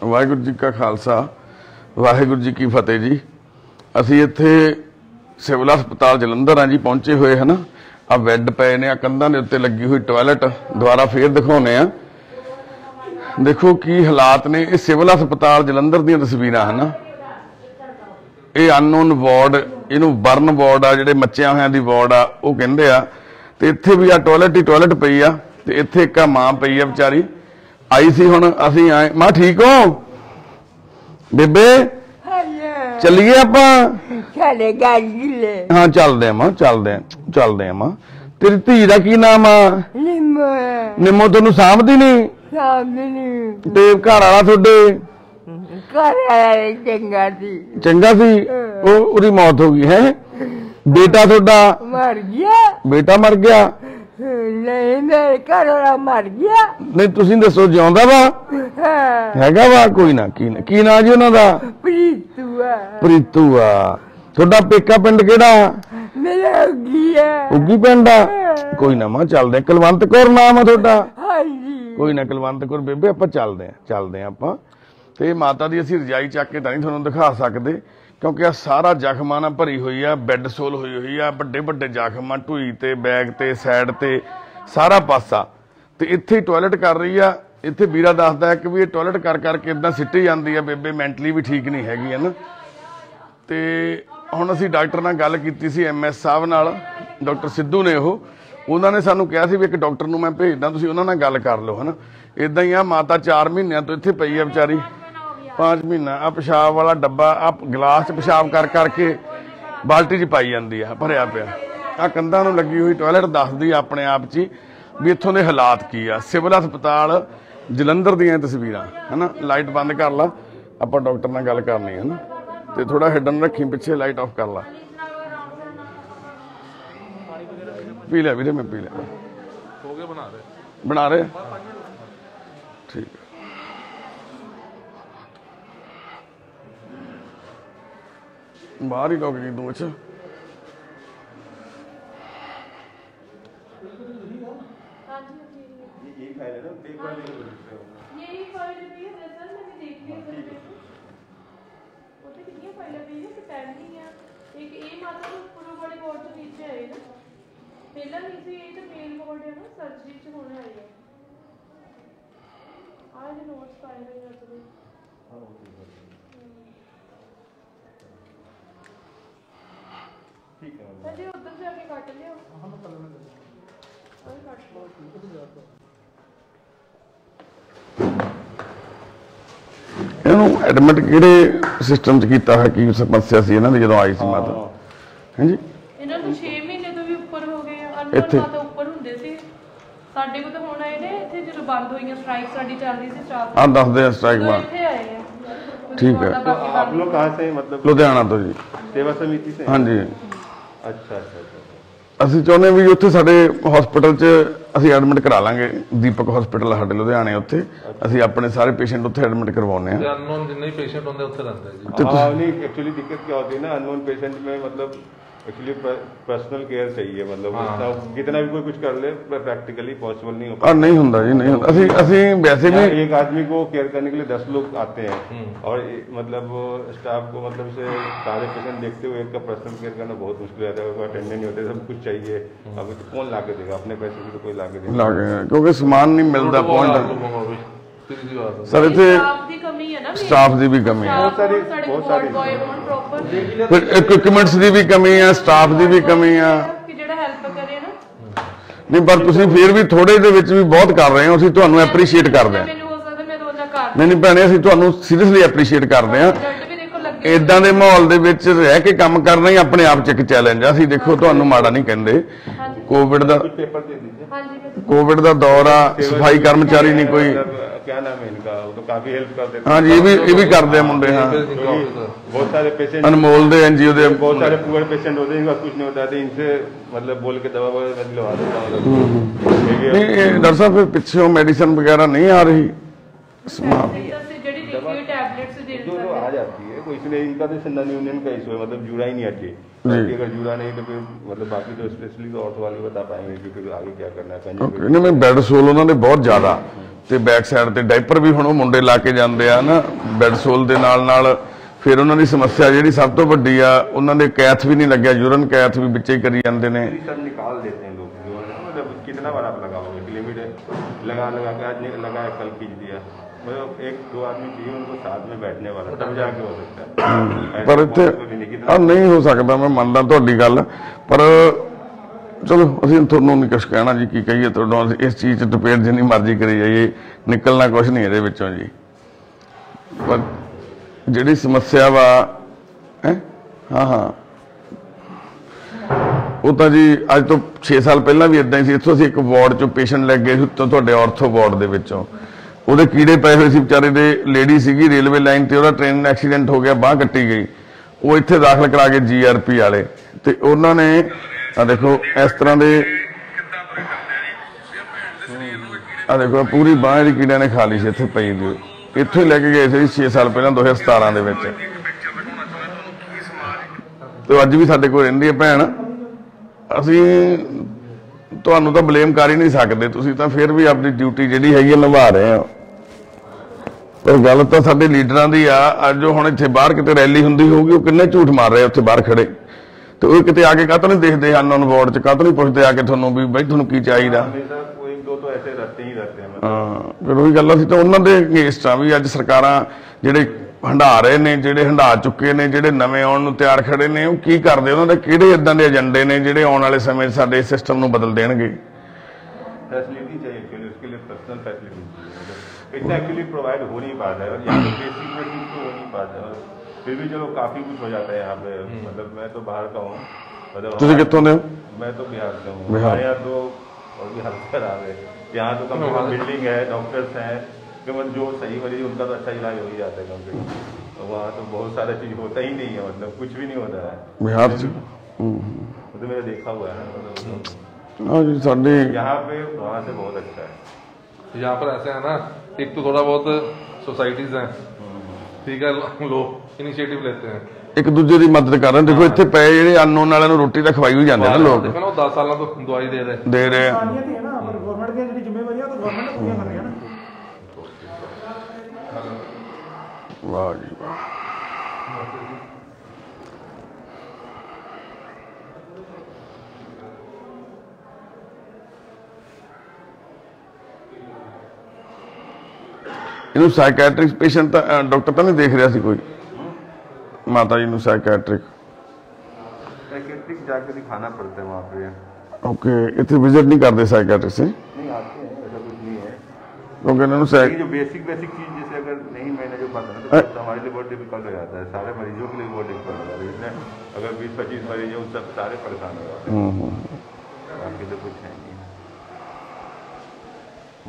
वाहिगुरू जी का खालसा वाहिगुरू जी की फतेह जी। असी इत्थे सिविल हस्पताल जलंधर हाँ जी पहुंचे हुए है ना। आ बैड पे ने, आ कंधां दे उत्ते लगी हुई टॉयलेट दोबारा फिर दिखाने आ। देखो की हालात ने। ये सिविल हस्पताल जलंधर दी तस्वीरां है ना। ये अननोन वार्ड, इनू बर्न वार्ड आ, जिहड़े मच्चियां होयां दी वार्ड आ वो कहिंदे आ। ते इत्थे भी आ टॉयलेट ही टॉयलेट पई आ। ते इत्थे एक मां पई आ बेचारी, आई सी। हुण असीं आए। मां ठीक हो बेबे? चलिए आपां? हाँ चलदे मां, चलदे मां। तेरी धी दा की नाम आ? निम्मो। तैनूं सामभदी नहीं? ते घर वाला तुहाडे? चंगा सी। ओदी मौत हो गई है। बेटा तुहाडा मर गया? बेटा मर गया? नहीं मेरे घर वाला मर गया। नहीं तुसीं दसो जिउंदा वा? हैगा वा? कोई ना। की नाम जी उन्हां दा? प्रीतू आ। प्रीतू आ। तुहाडा पेका पिंड किहड़ा? मेरा उगी है। उगी पिंड आ? कोई ना मां चलदे। कुलवंत कौर नाम आ तुहाडा? हां जी। कोई ना कुलवंत कौर बेबे आपां चलदे आ आपां। ते माता दी असीं रजाई चक के तां नहीं तुहानूं दिखा सकदे क्योंकि आ सारा जख्मां नाल भरी हुई आ। बैड सोल हुई आ, वड्डे वड्डे जख्म आ, ढूई ते बैग ते साइड ते सारा पासा। ते इत्थे टॉयलेट कर रही आ। इत्थे वीरा दसदा है कि भी ये टॉयलेट कर करके इदां सिੱਟੀ ਜਾਂਦੀ है। बेबे मैंटली भी ठीक नहीं हैगी है ना। ते हुण असीं डॉक्टर नाल गल कीती सी, MS साहब नाल, डॉक्टर सिद्धू ने। उन्होंने ने सानूं कहा सी भी एक डॉक्टर नूं मैं भेजदा, तुसीं उन्हां नाल गल कर लो है ना। इदां ही आ माता 4 महीनों तो इत्थे पई है बेचारी। 5 महीना। आ पेशाब वाला डब्बा आ गिलास च पेशाब कर करके बाल्टी च पाई जाती है, भरिया पिया। आ कंधां नूं लगी हुई टॉयलेट दसदी अपने आप च भी इत्थों के हालात की आ। सिविल हस्पताल जलंधर दीयां तस्वीरां है ना। लाइट बंद कर ला, आपां डॉक्टर नाल गल करनी है ना। ते थोड़ा हिडन रखी पिछे, लाइट ऑफ कर ला। पी लिया वीरे, मैं पी लिया। हो गया? बना रहे ठीक है। बाहर ही लोग दूर च एडमिट किहड़े सिस्टम च कीता है? की समस्या सी इन्हां दी जदों आई सी माता? हां जी इन्हां नूं 6 महीने तो भी ऊपर हो गए। अनमोल माता ऊपर हुंदे सी साडे कोल। तां हुण आए ने इत्थे जदों बंद होईयां स्ट्राइक साडी चल रही सी स्टाफ। हां दसदे स्ट्राइक बंद इत्थे आए हैं। ठीक है। तो आप लोग कहां से? मतलब लुधियाना तो जी। सेवा समिति से? हां जी। अच्छा। ਅਸੀਂ ਚਾਹੁੰਦੇ ਵੀ ਉੱਥੇ ਸਾਡੇ ਹਸਪੀਟਲ 'ਚ ਅਸੀਂ ਐਡਮਿਟ ਕਰਾ ਲਾਂਗੇ। ਦੀਪਕ ਹਸਪੀਟਲ ਸਾਡੇ ਲੁਧਿਆਣੇ, ਉੱਥੇ ਅਸੀਂ ਆਪਣੇ ਸਾਰੇ ਪੇਸ਼ੈਂਟ ਉੱਥੇ ਐਡਮਿਟ ਕਰਵਾਉਨੇ ਆ। ਅਨਨੋਨ ਜਿੰਨੇ ਵੀ ਪੇਸ਼ੈਂਟ ਹੁੰਦੇ ਉੱਥੇ ਰਹਿੰਦੇ ਜੀ। ਹਾਂ ਨਹੀਂ एक्चुअली दिक्कत क्या होती है ना, अननोन पेशेंट में मतलब एक्चुअली पर्सनल केयर चाहिए। मतलब कितना भी कोई कुछ कर ले प्रैक्टिकली पॉसिबल नहीं होता। नहीं होता जी, नहीं होता। ਅਸੀਂ वैसे भी एक आदमी को केयर करने के लिए 10 लोग आते हैं और मतलब स्टाफ को मतलब से सारे पेशेंट देखते हुए एक का पर्सनल केयर करना बहुत मुश्किल रहता है। अटेंडेंट नहीं होते, सब कुछ चाहिए। अब तो कौन ला के देगा? अपने पैसे से तो कोई ला के देगा क्योंकि सामान नहीं मिलता। पॉइंट सर इतने स्टाफ की भी कमी है, फिर इक्विपमेंट्स की भी कमी है, स्टाफ की भी कमी है। नहीं पर तुसीं फिर भी थोड़े दे विच भी बहुत कर रहे हो। असीं तुहानूं एप्रीशिएट करदे हां। नहीं भैणे असीं तुहानूं सीरियसली एप्रीशिएट करदे हां। इदां दे माहौल दे विच रह के काम करना ही अपने आप च एक चैलेंज आ। असीं देखो तुहानूं माड़ा नहीं कहंदे। कोविड दा दौर आ, सफाई कर्मचारी नहीं कोई। क्या नाम है इनका? वो तो काफी हेल्प करते हैं। हाँ जी, ये भी करते हैं मुंडे। हाँ बहुत सारे पेशेंट अनमोल दे एनजीओ दे बहुत सारे पुअर पेशेंट होते हैं, इनका कुछ नहीं होता। इनसे मतलब बोल के दवा दिलवा देता हूं। नहीं डॉक्टर साहब फिर पीछे मेडिसिन वगैरह नहीं आ रही? जो आ जाती है कोई, इसलिए इनका तो सेंट्रल यूनियन का इशू है। मतलब जुड़ा ही नहीं आती। अगर जुड़ा नहीं तो फिर मतलब बाकी तो स्पेशली तो ऑर्थो वाले बता पाएंगे कि फिर आगे क्या करना है। नहीं मैं बेड सोल उन्होंने बहुत ज्यादा ਤੇ ਬੈਕ ਸਾਈਡ ਤੇ ਡਾਈਪਰ ਵੀ ਹੁਣ ਉਹ ਮੁੰਡੇ ਲਾ ਕੇ ਜਾਂਦੇ ਆ ਨਾ ਬੈਡਸੋਲ ਦੇ ਨਾਲ। ਫਿਰ ਉਹਨਾਂ ਦੀ ਸਮੱਸਿਆ ਜਿਹੜੀ ਸਭ ਤੋਂ ਵੱਡੀ ਆ, ਉਹਨਾਂ ਦੇ ਕੈਥ ਵੀ ਨਹੀਂ ਲੱਗਿਆ, ਯੂਰਨ ਕੈਥ ਵੀ ਵਿੱਚੇ ਹੀ ਕਰੀ ਜਾਂਦੇ ਨੇ। निकाल देते हैं लोग, मतलब कितना बार आप लगाओगे, लिमिट है, लगा के आज नहीं लगाया कल खींच दिया, मतलब 1-2 आदमी चाहिए उनको साथ में बैठने वाला, तब जाके हो सकता है। पर ਇੱਥੇ नहीं हो सकता, मैं ਮੰਨਦਾ ਤੁਹਾਡੀ ਗੱਲ, ਪਰ ਚਲੋ ਅਸੀਂ ਤੁਹਾਨੂੰ ਨਹੀਂ ਕੁਛ ਕਹਿਣਾ ਜੀ, ਕੀ ਕਹੀਏ ਤੁਹਾਨੂੰ, ਇਸ ਚੀਜ਼ 'ਚ ਡਿਪੇਂਡ ਜਿੰਨੀ ਮਰਜ਼ੀ ਕਰੀ ਜਾਈਏ, ਨਿਕਲਣਾ ਕੁਛ ਨਹੀਂ ਇਹਦੇ ਵਿੱਚੋਂ ਜੀ। ਪਰ ਜਿਹੜੀ ਸਮੱਸਿਆ ਵਾ ਹਾਂ ਉਹ ਤਾਂ ਜੀ ਅੱਜ ਤੋਂ 6 ਸਾਲ ਪਹਿਲਾਂ ਵੀ ਇਦਾਂ ਹੀ ਸੀ। ਇੱਥੋਂ ਅਸੀਂ ਇੱਕ ਵਾਰਡ 'ਚੋਂ ਪੇਸ਼ੈਂਟ ਲੈ ਗਏ ਸੀ ਤੁਹਾਡੇ ਆਰਥੋ ਵਾਰਡ ਦੇ ਵਿੱਚੋਂ, ਉਹਦੇ ਕੀੜੇ ਪਏ ਹੋਏ ਸੀ ਵਿਚਾਰੇ ਦੇ, ਲੇਡੀ ਸੀਗੀ ਰੇਲਵੇ ਲਾਈਨ ਤੇ, ਉਹਦਾ ਟ੍ਰੇਨ ਐਕਸੀਡੈਂਟ ਹੋ ਗਿਆ, ਬਾਂਹ ਕੱਟੀ ਗਈ, ਉਹ ਇੱਥੇ ਦਾਖਲ ਕਰਾ ਕੇ GRP ਵਾਲੇ, ਤੇ ਉਹਨਾਂ ਨੇ ਆ ਦੇਖੋ ਇਸ ਤਰ੍ਹਾਂ ਦੇ ਆ ਦੇਖੋ ਪੂਰੀ ਬਾਂਹ ਦੀ ਕੀੜਿਆਂ ਨੇ ਖਾ ਲਈ ਸੀ, ਇੱਥੇ ਪਈ ਦੀ, ਇੱਥੋਂ ਹੀ ਲੈ ਕੇ ਗਏ ਸੀ 6 ਸਾਲ ਪਹਿਲਾਂ 2017 ਦੇ ਵਿੱਚ। ਤੇ ਅੱਜ ਵੀ ਸਾਡੇ ਕੋਲ ਰਹਿੰਦੀ ਹੈ ਭੈਣ। ਅਸੀਂ ਤੁਹਾਨੂੰ ਤਾਂ ਬਲੇਮ ਕਰ ਹੀ ਨਹੀਂ ਸਕਦੇ, ਤੁਸੀਂ ਤਾਂ ਫਿਰ ਵੀ ਆਪਣੀ ਡਿਊਟੀ ਜਿਹੜੀ ਹੈਗੀ ਹੈ ਨਿਭਾ ਰਹੇ ਹੋ। ਪਰ ਗੱਲ ਤਾਂ ਸਾਡੇ ਲੀਡਰਾਂ ਦੀ ਆ। ਅੱਜ ਹੁਣ ਇੱਥੇ ਬਾਹਰ ਕਿਤੇ ਰੈਲੀ ਹੁੰਦੀ ਹੋਊਗੀ, ਉਹ ਕਿੰਨੇ ਝੂਠ ਮਾਰ ਰਹੇ ਉੱਥੇ ਬਾਹਰ ਖੜੇ, ਤੇ ਉਹ ਕਿਤੇ ਆ ਕੇ ਕਾਹਤੋਂ ਨਹੀਂ ਦੇਖਦੇ ਅਨਨੋਨ ਵਾਰਡ 'ਚ, ਕਾਹਤੋਂ ਨਹੀਂ ਪੁੱਛਦੇ ਆ ਕੇ ਤੁਹਾਨੂੰ ਵੀ ਬਈ ਤੁਹਾਨੂੰ ਕੀ ਚਾਹੀਦਾ। ਹਾਂ ਫਿਰ ਉਹੀ ਗੱਲ ਅਸੀਂ ਤਾਂ ਉਹਨਾਂ ਦੇ ਅਗੇਂਸਟ ਆ ਵੀ ਅੱਜ ਸਰਕਾਰਾਂ ਜਿਹੜੇ ਹੰਢਾ ਰਹੇ ਨੇ, ਜਿਹੜੇ ਹੰਢਾ ਚੁੱਕੇ ਨੇ, ਜਿਹੜੇ ਨਵੇਂ ਆਉਣ ਨੂੰ ਤਿਆਰ ਖੜੇ ਨੇ, ਉਹ ਕੀ ਕਰਦੇ, ਉਹਨਾਂ ਦੇ ਕਿਹੜੇ ਇਦਾਂ ਦੇ ਏਜੰਡੇ ਨੇ ਜਿਹੜੇ ਆਉਣ ਵਾਲੇ ਸਮੇਂ 'ਚ ਸਾਡੇ ਸਿਸਟਮ ਨੂੰ ਬਦਲ ਦੇਣਗੇ। फैसिलिटी चाहिए एक्चुअली, उसके लिए पर्सनल फैसिलिटी इतना एक्चुअली प्रोवाइड हो नहीं पाता है, यहाँ पे बेसिक बेसिक तो हो नहीं पाता है, फिर भी चलो काफ़ी कुछ हो जाता है यहाँ पे। मतलब मैं तो बाहर का हूँ, ਤੁਸੀਂ ਕਿੱਥੋਂ ਦੇ ਹੋ? मैं तो बिहार से हूँ। हमारे यहाँ तो और भी हालत खराब है, यहाँ तो कम से कम बिल्डिंग है, डॉक्टर्स हैं, मतलब जो सही मरीज उनका तो अच्छा इलाज हो ही जाता है कम से कम। वहाँ तो बहुत सारा चीज़ होता ही नहीं है, मतलब कुछ भी नहीं होता है बिहार से, तो मैंने देखा हुआ है मतलब हाँ जी साढ़े यहाँ पे, वहाँ से बहुत अच्छा है। यहाँ पर ऐसे है ना, एक तो थोड़ा बहुत सोसाइटीज हैं, ठीक है, लोग इनिशिएटिव लेते हैं, एक दूजे की मदद कर रहे हैं। देखो इतने पे ਜਿਹੜੇ ਅਨਨੋਨ ਵਾਲਿਆਂ ਨੂੰ ਰੋਟੀ ਤਾਂ ਖਵਾਈ ਵੀ ਜਾਂਦੇ ਨੇ ਲੋਕ, देखो ना 10 साल तो दवाई दे रहे हैं। गवर्नमेंट दी ਜਿਹੜੀ ਜ਼ਿੰਮੇਵਾਰੀ ਆ ਤਾਂ ਗਵਰਨਮੈਂਟ ਨੇ ਪੂਰੀਆਂ ਕਰ ਰਹੀ ਹੈ ਨਾ। ਵਾਹ ਜੀ ਵਾਹ। ਇਹਨੂੰ ਸਾਈਕੈਟ੍ਰਿਕ ਪੇਸ਼ੈਂਟ ਤਾਂ ਡਾਕਟਰ ਤਾਂ ਨਹੀਂ ਦੇਖ ਰਿਹਾ ਸੀ ਕੋਈ, ਮਾਤਾ ਜੀ ਨੂੰ ਸਾਈਕੈਟ੍ਰਿਕ जाके दिखाना पड़ता है वहाँ पे। ओके, इतने विजिट नहीं करते साइकियाट्रिस्ट से? नहीं आते हैं, ऐसा कुछ नहीं है, क्योंकि इन्होंने जो बेसिक चीज जैसे अगर नहीं मैंने जो पाता ना तो हमारे लिए बहुत डिफिकल्ट हो जाता है, सारे मरीजों के लिए बहुत डिफिकल्ट हो जाता है। इसमें अगर 20-25 मरीज है उन सब सारे परेशान हो जाते हैं, बाकी तो कुछ है नहीं।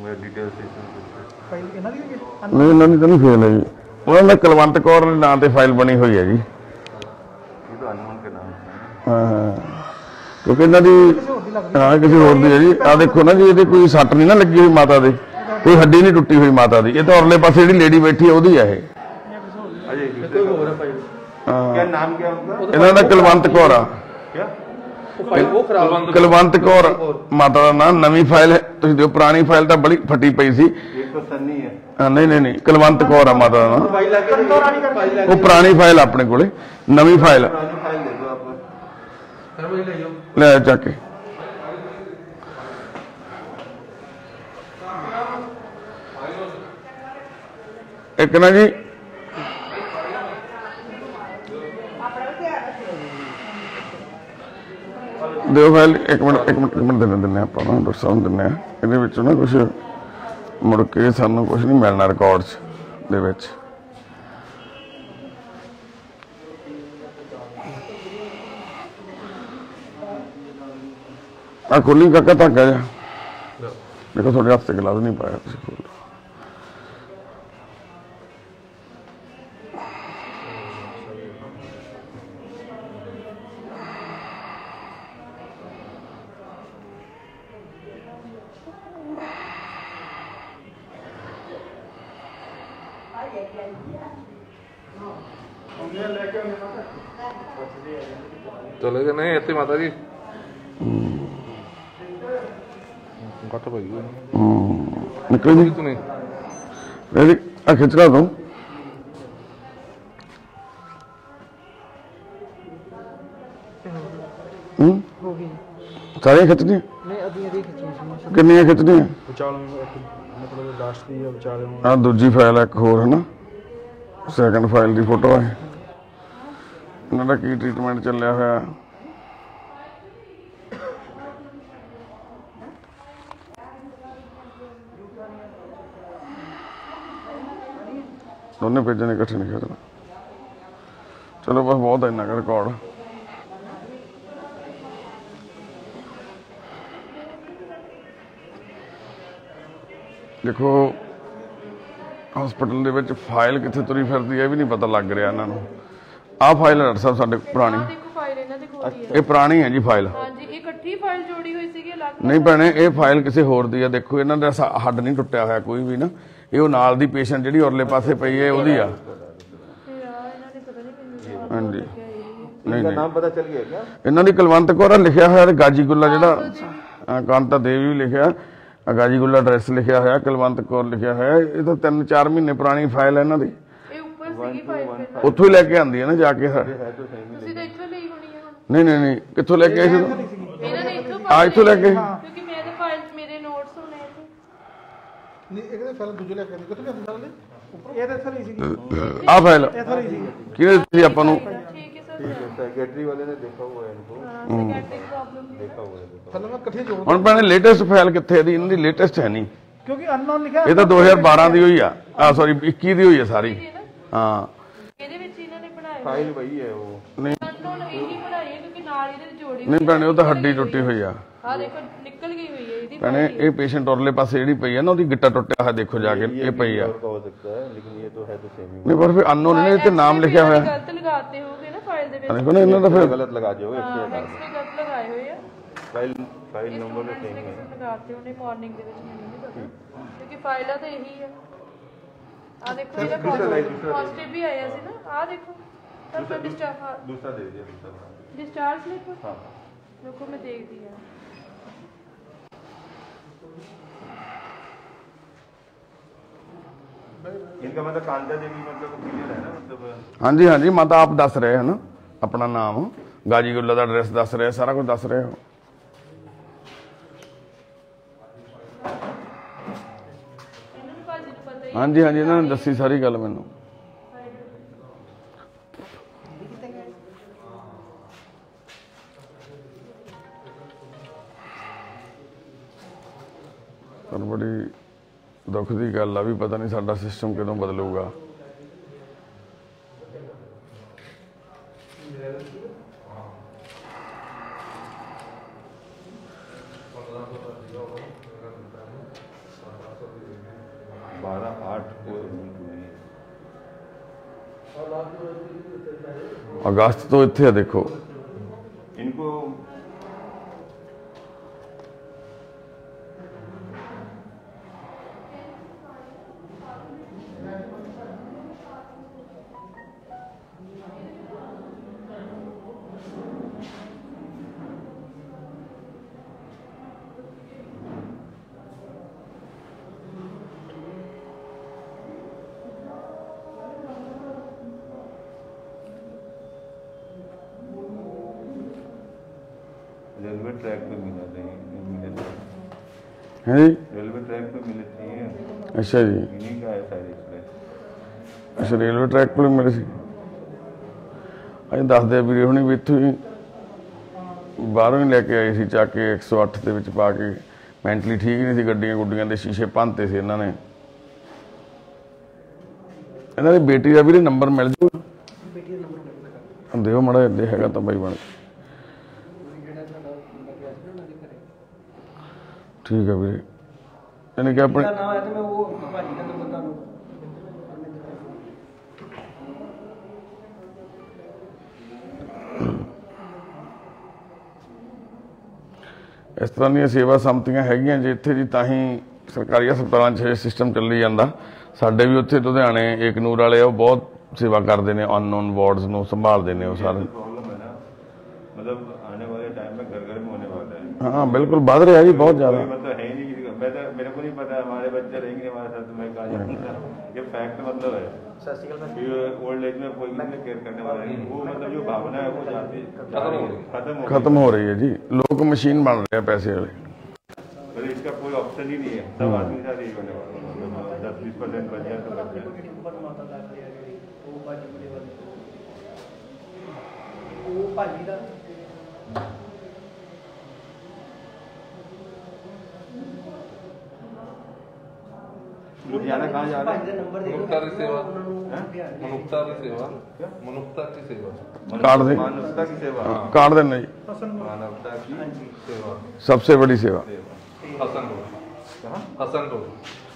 मेरा डिटेल से ਫਾਈਲ ਇਹਨਾਂ ਦੀ ਹੈਗੀ? नहीं इन्होंने तो नहीं फेल है जी, उन्होंने कुलवंत कौर के नाम से फाइल बनी हुई है जी। ये तो अनमोल के नाम से है। ਕਿਉਂਕਿ ਇਹਨਾਂ ਦੀ ਹਾਂ ਕਿਸੇ ਹੋਰ ਦੀ ਹੈ ਜੀ। ਆ ਦੇਖੋ ਨਾ ਜੀ, ਇਹਦੇ ਕੋਈ ਸੱਟ ਨਹੀਂ ਨਾ ਲੱਗੀ ਹੋਈ ਮਾਤਾ ਦੇ, ਕੋਈ ਹੱਡੀ ਨਹੀਂ ਟੁੱਟੀ ਹੋਈ ਮਾਤਾ ਦੀ। ਇਹ ਤਾਂ ਉਰਲੇ ਪਾਸੇ ਜਿਹੜੀ ਲੇਡੀ ਬੈਠੀ ਹੈ ਉਹਦੀ ਹੈ ਇਹ। क्या नाम क्या उनका? ਇਹਨਾਂ ਦਾ ਕੁਲਵੰਤ ਕੌਰ ਆ। क्या ਕੁਲਵੰਤ ਕੌਰ ਮਾਤਾ ਦਾ ਨਾਮ। ਨਵੀਂ ਫਾਈਲ ਹੈ ਤੁਸੀਂ ਦਿਓ, ਪੁਰਾਣੀ ਫਾਈਲ ਤਾਂ ਬੜੀ ਫਟੀ ਪਈ ਸੀ। एक तो सन्नी है। ਨਹੀਂ ਕੁਲਵੰਤ ਕੌਰ ਆ ਮਾਤਾ ਦਾ ਨਾਮ। ਕੰਦੋਰਾਣੀ ਉਹ ਪੁਰਾਣੀ ਫਾਈਲ ਆਪਣੇ ਕੋਲੇ, ਨਵੀਂ ਫਾਈਲ पुरानी फाइल दे दो आप। ਲੈ ਚੱਕ ਕੇ। ਇੱਕ ਨਾ ਜੀ ਦਿਓ ਫਾਈਲ, ਇੱਕ ਮਿੰਟ ਦਿੰਦੇ ਆਪਾਂ ਨਾ ਡਾਕਟਰ ਸਾਹਿਬ ਦਿੰਦੇ ਆ। ਇਹਦੇ ਵਿੱਚੋਂ ਨਾ ਕੁਛ ਮੁੜ ਕੇ ਸਾਨੂੰ ਕੁਛ ਨਹੀਂ ਮਿਲਣਾ ਰਿਕਾਰਡਸ ਦੇ ਵਿੱਚ। ਆ ਖੋਲੀ ਕਾਕਾ ਧਾਗਾ ਜਾ, ਦੇਖੋ ਤੁਹਾਡੇ ਹੱਥ ਤੇ ਗਲਾਸ ਨਹੀਂ ਪਾਇਆ ਤੁਸੀਂ, ਖੋਲੋ। चले गए नहीं ऐसे माता जी। घट पई निकल जी तू नहीं मेरी खिंचना दो सारियां खिंचनियां किन्नियां खिंचनियां मतलब लास्ट दी है विचाले आ दूजी फाइल एक होर है ना सैकंड फाइल की फोटो है इन्हों का की ट्रीटमेंट चलिया होया दोनों पेजने इकट्ठे नहीं खिंचना चलो बस बहुत है इन्ना का रिकॉर्ड देखो हॉस्पिटल ਦੇ ਵਿੱਚ ਫਾਈਲ ਕਿੱਥੇ ਤੁਰੀ ਫਿਰਦੀ ਹੈ ਵੀ ਨਹੀਂ ਪਤਾ ਲੱਗ ਰਿਹਾ ਇਹਨਾਂ ਨੂੰ ਆਹ ਫਾਈਲ ਡਾਕਟਰ ਸਾਹਿਬ ਸਾਡੇ ਪੁਰਾਣੀ ਦੇਖੋ ਫਾਈਲ ਇਹਨਾਂ ਦੇ ਕੋਲ ਹੀ ਹੈ ਇਹ ਪੁਰਾਣੀ ਹੈ ਜੀ ਫਾਈਲ ਹਾਂਜੀ ਇਹ ਇਕੱਠੀ ਫਾਈਲ ਜੋੜੀ ਹੋਈ ਸੀਗੀ ਅਲੱਗ ਨਹੀਂ ਭੈਣੇ ਇਹ ਫਾਈਲ ਕਿਸੇ ਹੋਰ ਦੀ ਆ ਦੇਖੋ ਇਹਨਾਂ ਦਾ ਹੱਡ ਨਹੀਂ ਟੁੱਟਿਆ ਹੋਇਆ ਕੋਈ ਵੀ ਨਾ ਇਹ ਉਹ ਨਾਲ ਦੀ ਪੇਸ਼ੈਂਟ ਜਿਹੜੀ ਉਰਲੇ ਪਾਸੇ ਪਈ ਹੈ ਉਹਦੀ ਆ ਫਿਰ ਆ ਇਹਨਾਂ ਨੇ ਪਤਾ ਨਹੀਂ ਕਿੰਨੇ ਹਾਂਜੀ नहीं नहीं नाम पता चल गया क्या ਇਹਨਾਂ ਦੀ ਕੁਲਵੰਤ ਕੌਰ ਆ ਲਿਖਿਆ ਹੋਇਆ ਤੇ ਗਾਜੀਗੁੱਲਾ ਜਿਹੜਾ ਕਾਂਤਾ ਦੇਵੀ ਵੀ ਲਿਖਿਆ ਗਾਜੀਗੁੱਲਾ ਐਡਰੈਸ ਲਿਖਿਆ ਹੋਇਆ ਕੁਲਵੰਤ ਕੌਰ ਲਿਖਿਆ ਹੋਇਆ ਇਹ ਤਾਂ 3-4 ਮਹੀਨੇ ਪੁਰਾਣੀ ਫਾਈਲ ਹੈ ਇਹਨਾਂ ਦੀ ਇਹ ਉੱਪਰ ਸੀਗੀ ਫਾਈਲ ਫਿਰ ਉੱਥੋਂ ਹੀ ਲੈ ਕੇ ਆਂਦੀ ਹੈ ਨਾ ਜਾ ਕੇ ਤੁਸੀਂ ਤਾਂ ਇੱਥੋਂ ਲਈ ਹੋਣੀ ਹੈ ਹੁਣ ਨਹੀਂ ਨਹੀਂ ਨਹੀਂ ਕਿੱਥੋਂ ਲੈ ਕੇ ਆਏ ਸੀ ਤੂੰ ਇਹਨਾਂ ਨੇ ਇੱਥੋਂ ਆ ਇੱਥੋਂ ਲੈ ਕੇ ਕਿਉਂਕਿ ਮੈਂ ਤਾਂ ਫਾਈਲ ਮੇਰੇ ਨੋਟਸ ਹੋਣੇ ਇੱਥੇ ਨਹੀਂ ਇਹਦੇ ਫਾਈਲ ਦੂਜੇ ਲੈ ਕੇ ਕਿੱਥੋਂ ਲਿਆਂਦੀ ਸਾਲੇ ਉੱਪਰ ਇਹ ਤਾਂ ਇੱਥੇ ਲਈ ਸੀਗੀ ਆ ਫਾਈਲ ਇੱਥੇ ਲਈ ਸੀਗੀ ਕਿਹਦੇ ਸੀ ਆਪਾਂ ਨੂੰ ਠੀਕ ਹੈ ਸਰ सेक्रेटरी वाले ने देखा हुआ है इनको ਸਾਈਕੈਟ੍ਰਿਕ ਪ੍ਰੋਬਲਮ देखा हुआ है ਥੱਲੇ ਮੈਂ ਇਕੱਠੇ ਜੋੜ ਹੁਣ ਭੈਣੇ ਲੇਟੈਸਟ ਫਾਈਲ ਕਿੱਥੇ ਦੀ ਇਹਨਾਂ ਦੀ ਲੇਟੈਸਟ ਹੈ ਨਹੀਂ ਕਿਉਂਕਿ ਅਨਨੋਨ ਲਿਖਿਆ ਇਹ ਤਾਂ 2012 ਦੀ ਹੋਈ ਆ ਸੌਰੀ 21 ਦੀ ਹੋਈ ਹੈ ਸਾਰੀ ਹਾਂ ਇਹਦੇ ਵਿੱਚ ਇਹਨਾਂ ਨੇ ਬਣਾਏ फाइल वही है वो ਅਨਨੋਨ ਇਹੀ ਬਣਾਈ ਹੈ ਕਿਉਂਕਿ ਨਾਲ ਇਹਦੇ ਜੋੜੀ ਨਹੀਂ ਭੈਣੇ ਉਹ ਤਾਂ ਹੱਡੀ ਟੁੱਟੀ ਹੋਈ ਆ ਆ ਦੇਖੋ ਨਿਕਲ ਗਈ ਹੋਈ ਹੈ ਇਹਦੀ ਭੈਣੇ ਇਹ ਪੇਸ਼ੈਂਟ ਉਰਲੇ ਪਾਸੇ ਜਿਹੜੀ ਪਈ ਆ ਨਾ ਉਹਦੀ ਗਿੱਟਾ ਟੁੱਟਿਆ ਹੋਇਆ ਦੇਖੋ ਜਾ ਕੇ ਇਹ ਪਈ ਆ का हो सकता है लेकिन ये तो है तो सेम ही ਨਹੀਂ ਪਰ ਫਿਰ ਅਨਨੋਨ ਨੇ ਤੇ ਨਾਮ ਲਿਖਿਆ ਹੋਇਆ ਗਲਤ ਲਗਾਤੇ ਹੋਗੇ ਨਾ ਫਾਈਲ ਦੇ ਵਿੱਚ ਦੇਖੋ ਨਾ ਇਹਨਾਂ ਦਾ ਫਿਰ गलत लगा दिया होगा एक्सरे ਐਕਸਰੇ ਗਲਤ ਲਗਾਏ ਹੋਏ ਆ फाइल नंबर तो सेम है ਲਗਾਤੇ ਉਹਨੇ ਮਾਰਨਿੰਗ ਦੇ ਵਿੱਚ ਮੈਨੂੰ ਨਹੀਂ ਪਤਾ ਕਿਉਂਕਿ ਫਾਈਲਾਂ ਤਾਂ ਇਹੀ ਆ ਆ ਦੇਖੋ ਇਹਦਾ ਪੋਜ਼ਿਟਿਵ ਵੀ ਆਇਆ ਸੀ ਨਾ ਆ ਦੇਖੋ ਸਰ ਡਿਸਚਾਰਜ दूसरा दे दीजिए दूसरा डिस्चार्ज स्लिप हाँ रुको मैं देखती हूँ इनका मतलब कांता देवी मतलब क्लियर है ना मतलब ਹਾਂਜੀ ਹਾਂਜੀ ਮਾਤਾ ਆਪ ਦੱਸ ਰਹੇ ਹਨ ਆਪਣਾ ਨਾਮ ਗਾਜੀਗੁੱਲਾ ਦਾ ਐਡਰੈਸ ਦੱਸ ਰਹੇ ਸਾਰਾ ਕੁਝ ਦੱਸ ਰਹੇ ਹੋ इन्होंने भाजी को पता ही ਹਾਂਜੀ ਹਾਂਜੀ ਇਹਨਾਂ ਨੇ ਦੱਸੀ ਸਾਰੀ ਗੱਲ ਮੈਨੂੰ ਪਰ ਬੜੀ ਦੁੱਖ ਦੀ ਗੱਲ ਆ ਵੀ ਪਤਾ ਨਹੀਂ ਸਾਡਾ ਸਿਸਟਮ ਕਦੋਂ ਬਦਲੂਗਾ बारह आठ को ਅਗਸਤ ਤੋਂ ਇੱਥੇ ਆ ਦੇਖੋ इनको रेलवे ट्रैक पे मिला मिले थे ਹੈ ਜੀ रेलवे ट्रैक पे मिले थे ਅੱਛਾ ਜੀ इन्हीं का है शायद एक्सप्रेस ਅੱਛਾ ਰੇਲਵੇ ਟਰੈਕ ਕੋਲ ਮਿਲੇ ਸੀ ਅਸੀਂ ਦੱਸਦੇ ਆ ਵੀਰੇ ਹੁਣੀ ਵੀ ਇੱਥੋਂ ਹੀ ਬਾਹਰੋਂ ਹੀ ਲੈ ਕੇ ਆਏ ਸੀ ਚੱਕ ਕੇ 108 ਦੇ ਵਿੱਚ ਪਾ ਕੇ ਮੈਂਟਲੀ ਠੀਕ ਨਹੀਂ ਸੀ ਗੱਡੀਆਂ ਗੁੱਡੀਆਂ ਦੇ ਸ਼ੀਸ਼ੇ ਭੰਨਤੇ ਸੀ ਇਹਨਾਂ ਨੇ ਇਹਨਾਂ ਦੀ ਬੇਟੀ ਦਾ ਵੀਰੇ ਨੰਬਰ ਮਿਲ ਜੂਗਾ ਬੇਟੀ ਦਾ ਨੰਬਰ ਦਿਓ ਮੜਾ ਇੱਦੇ ਹੈਗਾ ਤਾਂ ਬਾਈ ਬਣ ਠੀਕ ਹੈ ਵੀਰੇ ਇਹਨੇ ਕਿ ਆਪਣੇ ਨਾਮ ਆਇਆ ਤੇ ਮੈਂ ਉਹ ਭਾਜੀ ਦਾ ਨੰਬਰ ਤੁਹਾਨੂੰ ਇਸ ਤਰ੍ਹਾਂ ਦੀਆਂ ਸੇਵਾ ਸੰਮਤੀਆਂ ਹੈਗੀਆਂ ਜੇ ਇੱਥੇ ਜੀ ਤਾਂ ਹੀ ਸਰਕਾਰੀ ਹਸਪਤਾਲਾਂ 'ਚ ਸਿਸਟਮ ਚੱਲੀ ਜਾਂਦਾ ਸਾਡੇ ਵੀ ਉੱਥੇ ਲੁਧਿਆਣੇ ਏਕਨੂਰ ਵਾਲੇ ਉਹ ਬਹੁਤ ਸੇਵਾ ਕਰਦੇ ਨੇ ਅਨਨੋਨ ਵਾਰਡਸ ਨੂੰ ਸੰਭਾਲਦੇ ਨੇ ਉਹ ਸਾਰੇ प्रॉब्लम है ना मतलब आने वाले टाइम में घर घर में होने वाला है ਹਾਂ ਬਿਲਕੁਲ ਵੱਧ ਰਿਹਾ ਜੀ ਬਹੁਤ ਜ਼ਿਆਦਾ कोई मतलब है ही नहीं किसी मैं तो मेरे को नहीं पता हमारे बच्चे रहेंगे हमारे साथ, मैं कहा जानता, ये फैक्ट मतलब है। ओल्ड एज में कोई भी केयर करने वाला नहीं, वो मतलब जो भावना है वो जाती खत्म हो रही है जी। लोग मशीन बन रहे हैं पैसे वाले, तो इसका कोई ऑप्शन ही नहीं है। सब आदमी साथ यही होने वाला, 10-20% बच जाए तो बच जाए। ਉਹ ਭਾਜੀ ਦਾ लुधियाना कहाँ जा रहे ਭਾਜੀ ਦਾ ਨੰਬਰ ਦੇ ਮਨੁੱਖਤਾ ਦੀ ਸੇਵਾ, ਉਹਨਾਂ ਨੂੰ ਧਿਆਨ ਦੇ। ਮਨੁੱਖਤਾ ਦੀ ਸੇਵਾ, ਮਨੁੱਖਤਾ ਦੀ ਸੇਵਾ, हैं? कार्ड दे। मानवता की सेवा, कार्ड देना जी, मानवता की सेवा। सबसे बड़ी सेवा। ਹਸਨਪੁਰ, कहाँ? ਹਸਨਪੁਰ,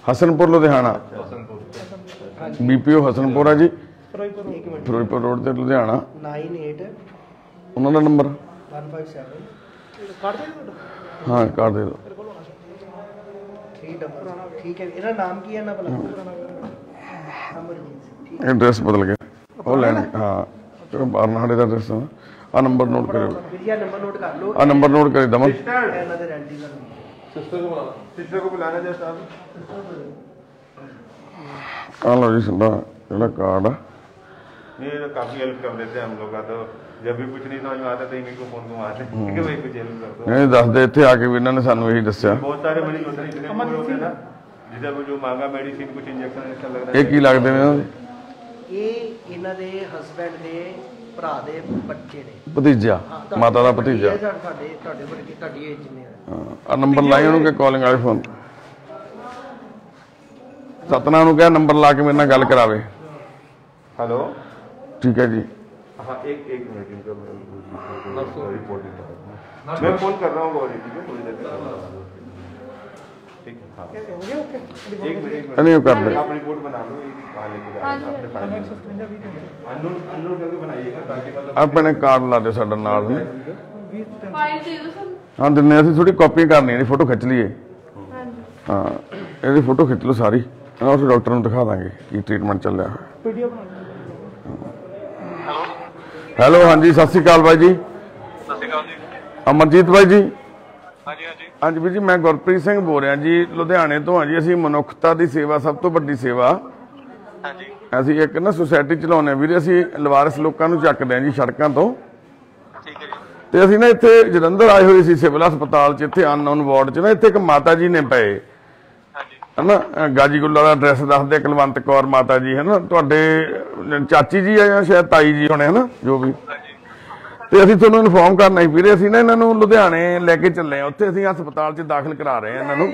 हसनपुर लुधियाना, ਹਸਨਪੁਰ। BPO हसनपुर है जी, ਇੱਕ ਮਿੰਟ ਫਿਰੋਜ਼ਪੁਰ ਰੋਡ ਤੇ ਲੁਧਿਆਣਾ। 98 ਉਹਨਾਂ ਦਾ ਨੰਬਰ 157 ਹਾਂ ਕਾਰਡ ਦੇ ਦਿਓ। ਠੀਕ ਹੈ। ਇਹਦਾ ਨਾਮ ਕੀ ਹੈ ਨਾ ਭਲਾ? ਅਮਰਜੀਤ ਸਿੰਘ। ਠੀਕ ਐਡਰੈਸ ਬਦਲ ਗਿਆ ਉਹ ਲੈਣ ਹਾਂ ਬਾਰਨਾੜੇ ਦਾ ਐਡਰੈਸ ਆ ਨੰਬਰ ਨੋਟ ਕਰਿਓ। ਵੀਰ ਜੀ ਨੰਬਰ ਨੋਟ ਕਰ ਲਓ। ਆ ਨੰਬਰ ਨੋਟ ਕਰੀ ਦਮਨ। ਇਹਨਾਂ ਦੇ ਰੈਂਟੀ ਦਾ ਸਿਸਟਰ को बुलाना, सिस्टर को बुलाना जय साहब। ਆ ਲਓ ਜੀ ਸਾਡਾ ਜਿਹੜਾ ਕਾਰਡ ਆ। ये तो काफी हेल्प कर देते हैं हम लोग का, तो जब भी कुछ नहीं समझ में आता तो इन्हीं को फोन घुमाते हैं कि भाई कुछ हेल्प कर दो। ਇਹ ਦੱਸਦੇ ਇੱਥੇ ਆ ਕੇ ਵੀ ਇਹਨਾਂ ਨੇ ਸਾਨੂੰ ਇਹੀ ਦੱਸਿਆ। बहुत सारे मरीज होते हैं इतने बुरे होते हैं ना, जिसे वो जो मांगा मेडिसिन कुछ इंजेक्शन ऐसा लग रहा ਇਹ ਕੀ ਲੱਗਦੇ ਨੇ ਇਹਨਾਂ ਦੇ? ਇਹ ਇਹਨਾਂ ਦੇ ਹਸਬੈਂਡ ਦੇ ਭਰਾ ਦੇ ਬੱਚੇ ਨੇ। ਭਤੀਜਾ, ਮਾਤਾ ਦਾ ਭਤੀਜਾ। ਤੁਹਾਡੇ ਤੁਹਾਡੇ ਵਰਗੇ ਤੁਹਾਡੀ ਏਜ ਨੇ। ਆ ਨੰਬਰ ਲਾਈ ਉਹਨੂੰ ਕਿ ਕਾਲਿੰਗ ਵਾਲੇ ਫੋਨ। ਸਤਨਾਮ ਨੂੰ ਕਿਹਾ ਨੰਬਰ ਲਾ ਕੇ ਮੇਰੇ ਨਾਲ ਗੱਲ ਕਰਾਵੇ। हेलो, ਠੀਕ ਹੈ ਜੀ। हाँ एक मिनट इनका रिपोर्ट मैं फोन कर रहा हूँ गौरी, ठीक है थोड़ी देर ठीक है। हाँ एक मिनट नहीं वो कर ले। आप रिपोर्ट बना लो, कहाँ लेके जा रहे हैं अपने फाइल अनलोड करके बनाइएगा ताकि मतलब ਆਪਣੇ ਕਾਰਡ ਲਾ ਦਿਓ ਸਾਡਾ ਨਾਲ ਨੇ। ਫਾਈਲ ਦੇ ਦਿਓ ਸਾਨੂੰ। ਹਾਂ ਦਿੰਨੇ ਅਸੀਂ ਥੋੜੀ ਕਾਪੀ ਕਰਨੀ ਹੈ ਜੀ, ਫੋਟੋ ਖਿੱਚ ਲਈਏ। ਹਾਂਜੀ ਹਾਂ ਇਹਦੀ ਫੋਟੋ ਖਿੱਚ ਲਓ ਸਾਰੀ, ਉਸ ਡਾਕਟਰ ਨੂੰ ਦਿਖਾ ਦਾਂਗੇ ਕੀ ਟ੍ਰੀਟਮੈਂਟ ਚੱਲਿਆ ਹੋਇਆ। ਹੈਲੋ ਹਾਂਜੀ ਸਤਿ ਸ਼੍ਰੀ ਅਕਾਲ ਬਾਈ ਜੀ। ਸਤਿ ਸ਼੍ਰੀ ਅਕਾਲ ਜੀ। ਅਮਰਜੀਤ ਬਾਈ ਜੀ। ਹਾਂਜੀ ਹਾਂਜੀ ਹਾਂਜੀ ਵੀਰ ਜੀ ਮੈਂ ਗੁਰਪ੍ਰੀਤ ਸਿੰਘ ਬੋਲ ਰਿਹਾ ਜੀ, ਲੁਧਿਆਣੇ ਤੋਂ ਹਾਂ ਜੀ। ਅਸੀਂ ਮਨੁੱਖਤਾ ਦੀ ਸੇਵਾ, ਸਭ ਤੋਂ ਵੱਡੀ ਸੇਵਾ। ਹਾਂਜੀ ਅਸੀਂ ਇੱਕ ਨਾ ਸੁਸਾਇਟੀ ਚਲਾਉਂਦੇ ਹਾਂ ਵੀਰੇ, ਅਸੀਂ ਲਵਾਰਸ ਲੋਕਾਂ ਨੂੰ ਚੱਕਦੇ ਹਾਂ ਜੀ ਸੜਕਾਂ ਤੋਂ। ਠੀਕ ਹੈ ਜੀ। ਤੇ ਅਸੀਂ ਨਾ ਇੱਥੇ ਜਲੰਧਰ ਆਏ ਹੋਏ ਸੀ ਸਿਵਲ ਹਸਪਤਾਲ 'ਚ, ਇੱਥੇ ਅਨਨੋਨ ਵਾਰਡ 'ਚ ਨਾ ਇੱਥੇ ਇੱਕ ਮਾਤਾ ਜੀ ਨੇ ਪਏ ਹਾਂਜੀ ਹਨਾ। ਗਾਜੀਗੁੱਲਾ ਦਾ ਐਡਰੈਸ ਦੱਸਦੇ, ਕੁਲਵੰਤ ਕੌਰ ਮਾਤਾ ਜੀ ਹਨਾ, ਤੁਹਾਡੇ ਚਾਚੀ ਜੀ ਆ ਜਾਂ ਸ਼ਾਇਦ ਤਾਈ ਜੀ ਹੋਣੇ ਹਨਾ ਜੋ ਵੀ। ਹਾਂਜੀ ਤੇ ਅਸੀਂ ਤੁਹਾਨੂੰ ਇਨਫੋਰਮ ਕਰਨਾ ਸੀ ਵੀਰੇ, ਅਸੀਂ ਨਾ ਇਹਨਾਂ ਨੂੰ ਲੁਧਿਆਣੇ ਲੈ ਕੇ ਚੱਲੇ ਆ। ਉੱਥੇ ਅਸੀਂ ਹਸਪਤਾਲ 'ਚ ਦਾਖਲ ਕਰਾ ਰਹੇ ਆ ਇਹਨਾਂ ਨੂੰ।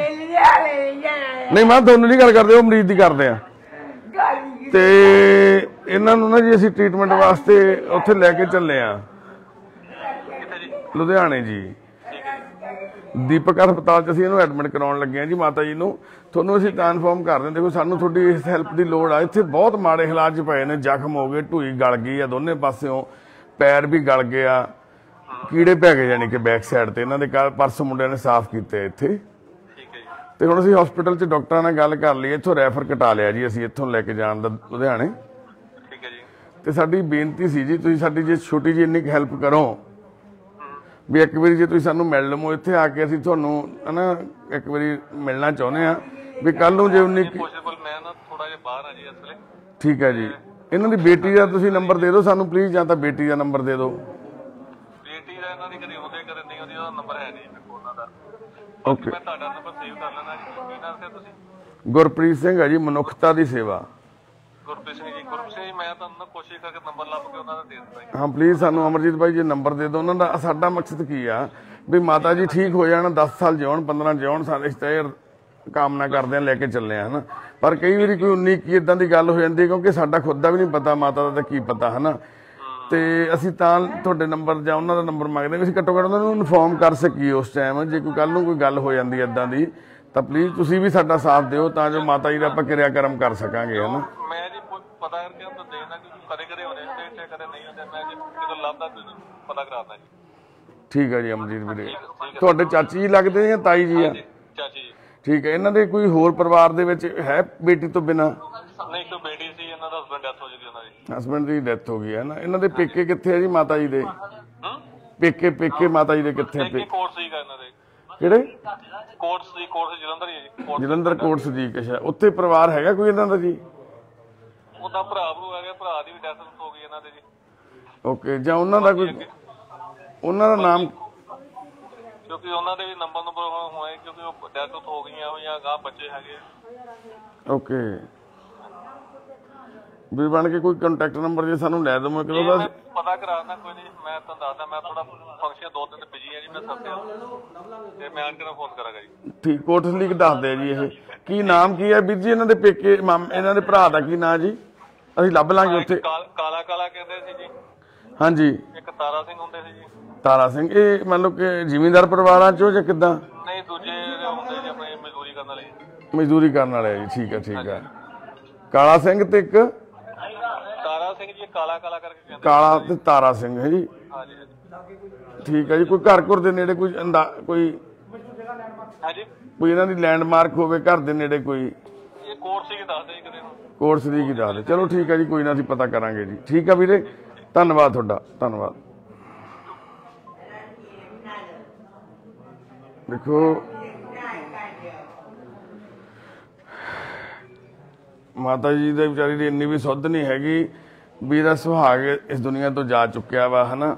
ਨਹੀਂ ਮੈਂ ਤੁਹਾਨੂੰ ਨਹੀਂ ਗੱਲ ਕਰਦੇ, ਉਹ ਮਰੀਜ਼ ਦੀ ਕਰਦੇ ਆ। ਤੇ ਇਹਨਾਂ ਨੂੰ ਨਾ ਜੀ ਅਸੀਂ ਟ੍ਰੀਟਮੈਂਟ ਵਾਸਤੇ ਉੱਥੇ ਲੈ ਕੇ ਚੱਲੇ ਆ ਕਿੱਥੇ ਜੀ? ਲੁਧਿਆਣੇ ਜੀ। ਠੀਕ ਹੈ ਦੀਪਕ ਹਸਪਤਾਲ 'ਚ ਅਸੀਂ ਇਹਨੂੰ ਐਡਮਿਟ ਕਰਾਉਣ ਲੱਗੇ ਆ ਜੀ ਮਾਤਾ ਜੀ ਨੂੰ। ਤੁਹਾਨੂੰ ਅਸੀਂ ਤਾਂ ਇਨਫੋਰਮ ਕਰ ਦਿੰਦੇ, ਦੇਖੋ ਸਾਨੂੰ ਤੁਹਾਡੀ ਇਸ ਹੈਲਪ ਦੀ ਲੋੜ ਆ। ਇੱਥੇ ਬਹੁਤ ਮਾੜੇ ਹਾਲਾਤ 'ਚ ਪਏ ਨੇ, ਜ਼ਖਮ ਹੋ ਗਏ, ਢੂਈ ਗਲ ਗਈ ਆ ਦੋਨੇ ਪਾਸਿਓਂ, ਪੈਰ ਵੀ ਗਲ ਗਏ ਆ, ਕੀੜੇ ਪੈ ਗਏ ਯਾਨੀ ਕਿ ਬੈਕ ਸਾਈਡ ਤੇ। ਇਹਨਾਂ ਦੇ ਪਰਸ ਮੁੰਡਿਆਂ ਨੇ ਸਾਫ਼ ਕੀਤੇ ਇੱਥੇ। ਠੀਕ ਹੈ ਜੀ। ਤੇ ਹੁਣ ਅਸੀਂ ਹਸਪੀਟਲ 'ਚ ਡਾਕਟਰਾਂ ਨਾਲ ਗੱਲ ਕਰ ਲਈ, ਇੱਥੋਂ ਰੈਫਰ ਕਟਾ ਲਿਆ ਜੀ ਅਸੀਂ ਇੱਥੋਂ ਲੈ ਕੇ ਜਾਣ ਦਾ ਲੁਧਿਆਣੇ। ਠੀਕ ਹੈ ਜੀ। ਤੇ ਸਾਡੀ ਬੇਨਤੀ ਸੀ ਜੀ, ਤੁਸੀਂ ਸਾਡੀ ਜੇ ਛੋਟੀ ਜਿਹੀ ਇੰਨੀ ਹੈਲਪ ਕਰੋ ਵੀ ਇੱਕ ਵਾਰੀ ਜੇ ਤੁਸੀਂ ਸਾਨੂੰ ਮਿਲ ਲਵੋ ਇੱਥੇ ਆ ਕੇ, ਅਸੀਂ ਤੁਹਾਨੂੰ ਹਨਾ ਇੱਕ ਵਾਰੀ ਮਿਲਣਾ ਚਾਹੁੰਦੇ ਆ ਵੀ ਕੱਲ ਨੂੰ ਜੇ ਉਨੀ ਪੋਸੀਬਲ ਮੈਂ ਨਾ ਥੋੜਾ ਜਿਹਾ ਬਾਹਰ ਆ ਜੀ ਇਸ ਵੇਲੇ। ਠੀਕ ਹੈ ਜੀ। ਇਹਨਾਂ ਦੀ ਬੇਟੀ ਦਾ ਤੁਸੀਂ ਨੰਬਰ ਦੇ ਦਿਓ ਸਾਨੂੰ ਪਲੀਜ਼, ਜਾਂ ਤਾਂ ਬੇਟੀ ਦਾ ਨੰਬਰ ਦੇ ਦਿਓ। ਬੇਟੀ ਦਾ ਇਹਨਾਂ ਦੀ ਕਦੇ ਹੁੰਦੇ ਕਦੇ ਨਹੀਂ ਹੁੰਦੀ, ਉਹਦਾ ਨੰਬਰ ਹੈ ਨਹੀਂ ਮੇਰੇ ਕੋਲ ਉਹਨਾਂ ਦਾ। ਓਕੇ ਮੈਂ ਤੁਹਾਡਾ ਨੰਬਰ ਸੇਵ ਕਰ ਲੈਣਾ ਜੀ। ਕੀ ਨਾਮ ਸੀ ਤੁਸੀਂ? ਗੁਰਪ੍ਰੀਤ ਸਿੰਘ ਹੈ ਜੀ, ਮਨੁੱਖਤਾ ਦੀ ਸੇਵਾ। ਗੁਰਪ੍ਰੀਤ ਸਿੰਘ ਜੀ। ਗੁਰਪ੍ਰੀਤ ਸਿੰਘ ਜੀ ਮੈਂ ਤੁਹਾਨੂੰ ਕੋਸ਼ਿਸ਼ ਕਰਕੇ ਨੰਬਰ ਲੱਭ ਕੇ ਉਹਨਾਂ ਦਾ ਦੇ ਦਿੰਦਾ ਜੀ। ਹਾਂ ਪਲੀਜ਼ ਸਾਨੂੰ ਅਮਰਜੀਤ ਬਾਈ ਜੀ ਨੰਬਰ ਦੇ ਦਿਓ ਉਹਨਾਂ ਦਾ। ਸਾਡਾ ਮਕਸਦ ਕੀ ਆ ਵੀ ਮਾਤਾ ਜੀ ਠੀਕ ਹੋ ਜਾਣ, 10 ਸਾਲ ਜਿਉਣ, 15 ਜਿਉਣ, ਸਾਡੇ ਇਸ ਕਾਮਨਾ ਕਰਦੇ ਆ, ਲੈ ਕੇ ਚੱਲੇ ਆ ਹਨਾ। ਪਰ ਕਈ ਵਾਰੀ ਕੋਈ 19 ਕੀ ਇਦਾਂ ਦੀ ਗੱਲ ਹੋ ਜਾਂਦੀ, ਕਿਉਂਕਿ ਸਾਡਾ ਖੁਦ ਦਾ ਵੀ ਨਹੀਂ ਪਤਾ, ਮਾਤਾ ਦਾ ਤਾਂ ਕੀ ਪਤਾ ਹਨਾ। ਤੇ ਅਸੀਂ ਤਾਂ ਤੁਹਾਡੇ ਨੰਬਰ ਜਾਂ ਉਹਨਾਂ ਦਾ ਨੰਬਰ ਮੰਗਦੇ ਵੀ ਅਸੀਂ ਘੱਟੋ ਘੱਟ ਉਹਨਾਂ ਨੂੰ ਇਨਫੋਰਮ ਕਰ ਸਕੀਏ ਉਸ ਟਾਈਮ, ਜੇ ਕੋਈ ਕੱਲ ਨੂੰ ਕੋਈ ਗੱਲ ਹੋ ਜਾਂਦੀ ਇਦਾਂ ਦੀ ਤਾਂ ਪਲੀਜ਼ ਤੁਸੀਂ ਵੀ ਸਾਡਾ ਸਾਥ ਦਿਓ ਤਾਂ ਜੋ ਮਾਤਾ ਜੀ ਦਾ ਆਪਾਂ ਕਿਰਿਆ ਕਰਮ ਕਰ ਸਕਾਂਗੇ ਹਨਾ। ਮੈਂ ਜੀ ਪਤਾ ਕਰਕੇ ਤੁਹਾਨੂੰ ਦੇਖਣਾ ਕਿ ਕਦੇ ਕਦੇ ਹੋਣੇ ਤੇ ਕਦੇ ਨਹੀਂ ਹੁੰਦੇ। ਮੈਂ ਜੀ ਜਦੋਂ ਲੱਭਦਾ ਤੁਹਾਨੂੰ ਪਤਾ ਕਰਾਉਣਾ ਜੀ। ਠੀਕ ਹੈ ਜੀ ਅਮਰਜੀਤ ਵੀਰੇ। ਤੁਹਾਡੇ ਚਾਚੀ ਜੀ ਲੱਗਦੇ ਜਾਂ ਤਾਈ ਜੀ ਆ? ਚਾਚੀ ਜੀ। ਠੀਕ ਹੈ। ਇਹਨਾਂ ਦੇ ਕੋਈ ਹੋਰ ਪਰਿਵਾਰ ਦੇ ਵਿੱਚ ਹੈ ਬੇਟੀ ਤੋਂ ਬਿਨਾਂ? ਨਹੀਂ ਇੱਕ ਬੇਟੀ ਸੀ, ਇਹਨਾਂ ਦਾ ਹਸਬੈਂਡ ਡੈਥ ਹੋ ਗਈ ਉਹਨਾਂ ਦੀ। ਹਸਬੈਂਡ ਦੀ ਡੈਥ ਹੋ ਗਈ ਹੈ ਨਾ। ਇਹਨਾਂ ਦੇ ਪੇਕੇ ਕਿੱਥੇ ਹੈ ਜੀ ਮਾਤਾ ਜੀ ਦੇ? ਹਾਂ ਪੇਕੇ ਮਾਤਾ ਜੀ ਦੇ ਕਿੱਥੇ? ਇੱਕ ਕੋਰਸ ਸੀਗਾ ਇਹਨਾਂ ਦੇ। ਕਿਹੜੇ? ਕੋਟਸ ਜਲੰਧਰ ਹੀ ਹੈ ਜੀ। ਜਲੰਧਰ ਕੋਟ ਸਦੀਕ। ਅੱਛਾ, ਉੱਥੇ ਪਰਿਵਾਰ ਹੈਗਾ ਕੋਈ ਇਹਨਾਂ ਦਾ ਜੀ? ਉਹਦਾ ਭਰਾ ਭਰੂ ਹੈਗਾ, ਭਰਾ ਦੀ ਵੀ ਡੈਥ ਹੋ ਗਈ ਇਹਨਾਂ ਦੇ ਜੀ। ਓਕੇ, ਜਾਂ ਉਹਨਾਂ ਦਾ ਕੋਈ, ਉਹਨਾਂ ਦਾ ਨਾਮ? ਕਿਉਂਕਿ ਉਹਨਾਂ ਦੇ ਵੀ ਨੰਬਰ ਹੋਏ, ਕਿਉਂਕਿ ਉਹ ਡੈਥ ਹੋ ਗਈਆਂ ਹੋਈਆਂ, ਗਾਂ ਬੱਚੇ ਹੈਗੇ। ਓਕੇ, ਵੀ ਬਣ ਕੇ ਕੋਈ ਕੰਟੈਕਟ ਨੰਬਰ ਜੇ ਸਾਨੂੰ ਲੈ ਦਵੋ ਕਿ ਉਹਦਾ ਪਤਾ ਕਰਾਉਣਾ। ਕੋਈ ਨਹੀਂ, ਮੈਂ ਤੁਹਾਨੂੰ ਦੱਸਦਾ। ਮੈਂ ਥੋੜਾ ਫੰਕਸ਼ਨ 2 ਦਿਨ ਬਿਜੀ ਹਾਂ ਜੀ, ਮੈਂ ਸੱਤਿਆ ਤੇ ਮੈਂ ਆਣ ਕੇ ਫੋਨ ਕਰਾਂਗਾ ਜੀ। ਠੀਕ, ਕੋਟ ਸਲੀਕ ਦੱਸਦੇ ਆ ਜੀ। ਇਹ ਕੀ ਨਾਮ ਕੀ ਹੈ ਵੀਰ ਜੀ ਇਹਨਾਂ ਦੇ ਪੇਕੇ ਇਹਨਾਂ ਦੇ ਭਰਾ ਦਾ ਕੀ ਨਾਂ ਜੀ? ਅਸੀਂ ਲੱਭ ਲਾਂਗੇ ਉੱਥੇ। ਕਾਲਾ ਕਹਿੰਦੇ ਸੀ ਜੀ। ਹਾਂਜੀ, ਇੱਕ ਤਾਰਾ ਸਿੰਘ ਹੁੰਦੇ ਸੀ ਜੀ। ਤਾਰਾ ਸਿੰਘ, ਇਹ ਮਤਲਬ ਕਿ ਜ਼ਿਮੀਂਦਾਰ ਪਰਿਵਾਰਾਂ ਚੋਂ ਜਾਂ ਕਿੱਦਾਂ? ਨਹੀਂ, ਦੂਜੇ ਹੁੰਦੇ ਜੀ ਆਪਣੇ ਮਜ਼ਦੂਰੀ ਕਰਨ ਵਾਲੇ। ਮਜ਼ਦੂਰੀ ਕਰਨ ਵਾਲੇ ਜੀ। ਠੀਕ ਹੈ, ਠੀਕ ਹੈ। ਕਾਲਾ ਸਿੰਘ ਤੇ ਇੱਕ ਤਾਰਾ ਸਿੰਘ ਜੀ। ਕਾਲਾ ਕਰਕੇ ਕਹਿੰਦੇ। ਕਾਲਾ ਤੇ ਤਾਰਾ ਸਿੰਘ ਹੈ ਜੀ। ਹਾਂਜੀ, ਠੀਕ ਹੈ ਜੀ। ਕੋਈ ਘਰ ਘੁਰ ਦੇ ਨੇੜੇ ਕੋਈ ਹਾਂਜੀ, ਕੋਈ ਇਹਨਾਂ ਦੀ ਲੈਂਡਮਾਰਕ ਹੋਵੇ ਘਰ ਦੇ ਨੇੜੇ ਕੋਈ? ਇਹ ਕੋਰਸ ਹੀ ਦੱਸਦੇ ਜੀ ਕਿਤੇ ਨੂੰ। ਕੋਰਸ ਦੀ ਕੀ ਦੱਸਦੇ? ਚਲੋ ਠੀਕ ਹੈ ਜੀ, ਕੋਈ ਨਾ, ਅਸੀਂ ਪਤਾ ਕਰਾਂਗੇ ਜੀ। ਠੀਕ ਆ ਵੀਰੇ, ਧੰਨਵਾਦ ਤੁਹਾਡਾ, ਧੰਨਵਾਦ। ਦੇਖੋ ਮਾਤਾ ਜੀ ਦੇ ਵਿਚਾਰੀ ਦੀ ਇੰਨੀ ਵੀ ਸੁੱਧ ਨਹੀਂ ਹੈਗੀ ਵੀ ਇਹਦਾ ਸੁਹਾਗ ਇਸ ਦੁਨੀਆ ਤੋਂ ਜਾ ਚੁੱਕਿਆ ਵਾ, ਹਨਾ।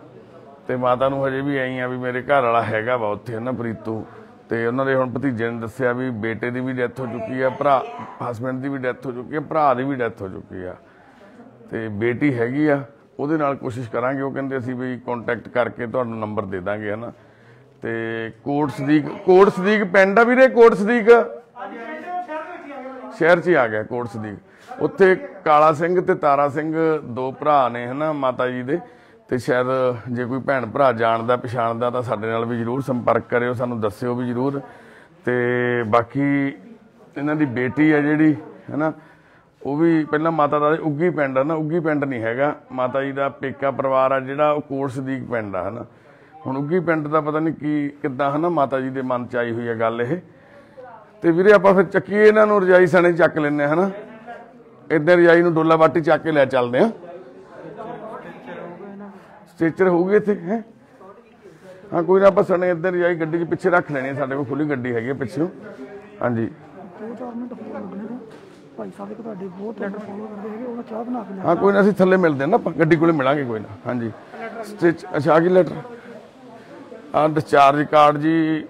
ਤੇ ਮਾਤਾ ਨੂੰ ਹਜੇ ਵੀ ਐਂ ਆ ਵੀ ਮੇਰੇ ਘਰ ਵਾਲਾ ਹੈਗਾ ਵਾ ਉੱਥੇ, ਹਨਾ, ਪ੍ਰੀਤੂ। ਤੇ ਉਹਨਾਂ ਦੇ ਹੁਣ ਭਤੀਜੇ ਨੇ ਦੱਸਿਆ ਵੀ ਬੇਟੇ ਦੀ ਵੀ ਡੈਥ ਹੋ ਚੁੱਕੀ ਆ, ਭਰਾ ਹਸਬੈਂਡ ਦੀ ਵੀ ਡੈਥ ਹੋ ਚੁੱਕੀ ਆ, ਭਰਾ ਦੀ ਵੀ ਡੈਥ ਹੋ ਚੁੱਕੀ ਆ, ਤੇ ਬੇਟੀ ਹੈਗੀ ਆ। ਉਹਦੇ ਨਾਲ ਕੋਸ਼ਿਸ਼ ਕਰਾਂਗੇ। ਉਹ ਕਹਿੰਦੇ ਅਸੀਂ ਵੀ ਕੰਟੈਕਟ ਕਰਕੇ ਤੁਹਾਨੂੰ ਨੰਬਰ ਦੇ ਦਾਂਗੇ, ਹਨਾ। ਤੇ ਕੋਟ ਸਦੀਕ ਪਿੰਡ ਆ ਵੀਰੇ। ਕੋਟ ਸਦੀਕ ਸ਼ਹਿਰ 'ਚ ਹੀ ਆ ਗਿਆ ਕੋਟ ਸਦੀਕ। ਉੱਥੇ ਕਾਲਾ ਸਿੰਘ ਤੇ ਤਾਰਾ ਸਿੰਘ 2 ਭਰਾ ਨੇ, ਹਨਾ, ਮਾਤਾ ਜੀ ਦੇ। ਤੇ ਸ਼ਾਇਦ ਜੇ ਕੋਈ ਭੈਣ ਭਰਾ ਜਾਣਦਾ ਪਛਾਣਦਾ ਤਾਂ ਸਾਡੇ ਨਾਲ ਵੀ ਜ਼ਰੂਰ ਸੰਪਰਕ ਕਰਿਓ, ਸਾਨੂੰ ਦੱਸਿਓ ਵੀ ਜ਼ਰੂਰ। ਤੇ ਬਾਕੀ ਇਹਨਾਂ ਦੀ ਬੇਟੀ ਹੈ ਜਿਹੜੀ, ਹਨਾ, ਉਹ ਵੀ ਪਹਿਲਾਂ ਮਾਤਾ ਦਾ ਉੱਗੀ ਪਿੰਡ ਆ ਨਾ, ਉੱਗੀ ਪਿੰਡ ਨਹੀਂ ਹੈਗਾ ਮਾਤਾ ਜੀ ਦਾ ਪੇਕਾ ਪਰਿਵਾਰ ਆ ਜਿਹੜਾ, ਉਹ ਕੋਟ ਸਦੀਕ ਪਿੰਡ ਆ, ਹਨਾ। ਹੁਣ ਉੱਗੀ ਪਿੰਡ ਦਾ ਪਤਾ ਨਹੀਂ ਕੀ ਕਿੱਦਾਂ, ਹਨਾ, ਮਾਤਾ ਜੀ ਦੇ ਮਨ 'ਚ ਆਈ ਹੋਈ ਹੈ ਗੱਲ ਇਹ। ਤੇ ਵੀਰੇ ਆਪਾਂ ਫਿਰ ਚੱਕੀਏ ਇਹਨਾਂ ਨੂੰ, ਰਜਾਈ ਸਣੇ ਚੱਕ ਲੈਂਦੇ, ਹਨਾ। ਏਦਾਂ ਰਜਾਈ ਨੂੰ ਡੋਲਾ ਬਾਟੀ ਚੱਕ ਕੇ ਲੈ ਚੱਲਦੇ ਆ। ਸਟ੍ਰੈਚਰ ਹੋਊਗੀ ਇੱਥੇ ਹੈ? ਹਾਂ, ਕੋਈ ਨਾ, ਆਪਾਂ ਸਣੇ ਇੱਧਰ ਰਜਾਈ ਗੱਡੀ 'ਚ ਪਿੱਛੇ ਰੱਖ ਲੈਣੀ। ਸਾਡੇ ਕੋਲ ਖੁੱਲੀ ਗੱਡੀ ਹੈਗੀ ਪਿੱਛੋਂ। ਹਾਂਜੀ, 2-4 ਮਿੰਟ ਹੋਰ ਲੱਗਣੇ ਨੇ। ਭਾਈ ਸਾਹਿਬ ਇੱਕ ਤੁਹਾਡੇ ਬਹੁਤ ਲੈਟਰ ਫੋਲੋ ਕਰਦੇ ਹੈਗੇ, ਉਹਨਾਂ ਚਾਹ ਬਣਾ ਕੇ ਹਾਂ, ਕੋਈ ਨਾ, ਅਸੀਂ ਥੱਲੇ ਮਿਲਦੇ ਨਾ, ਆਪਾਂ ਗੱਡੀ ਕੋਲੇ ਮਿਲਾਂਗੇ, ਕੋਈ ਨਾ। ਹਾਂਜੀ, ਸਟਿਚ। ਅੱਛਾ, ਆ ਕੀ ਲੈਟਰ? ਆਹ ਡਿਸਚਾਰਜ ਕਾਰਡ ਜੀ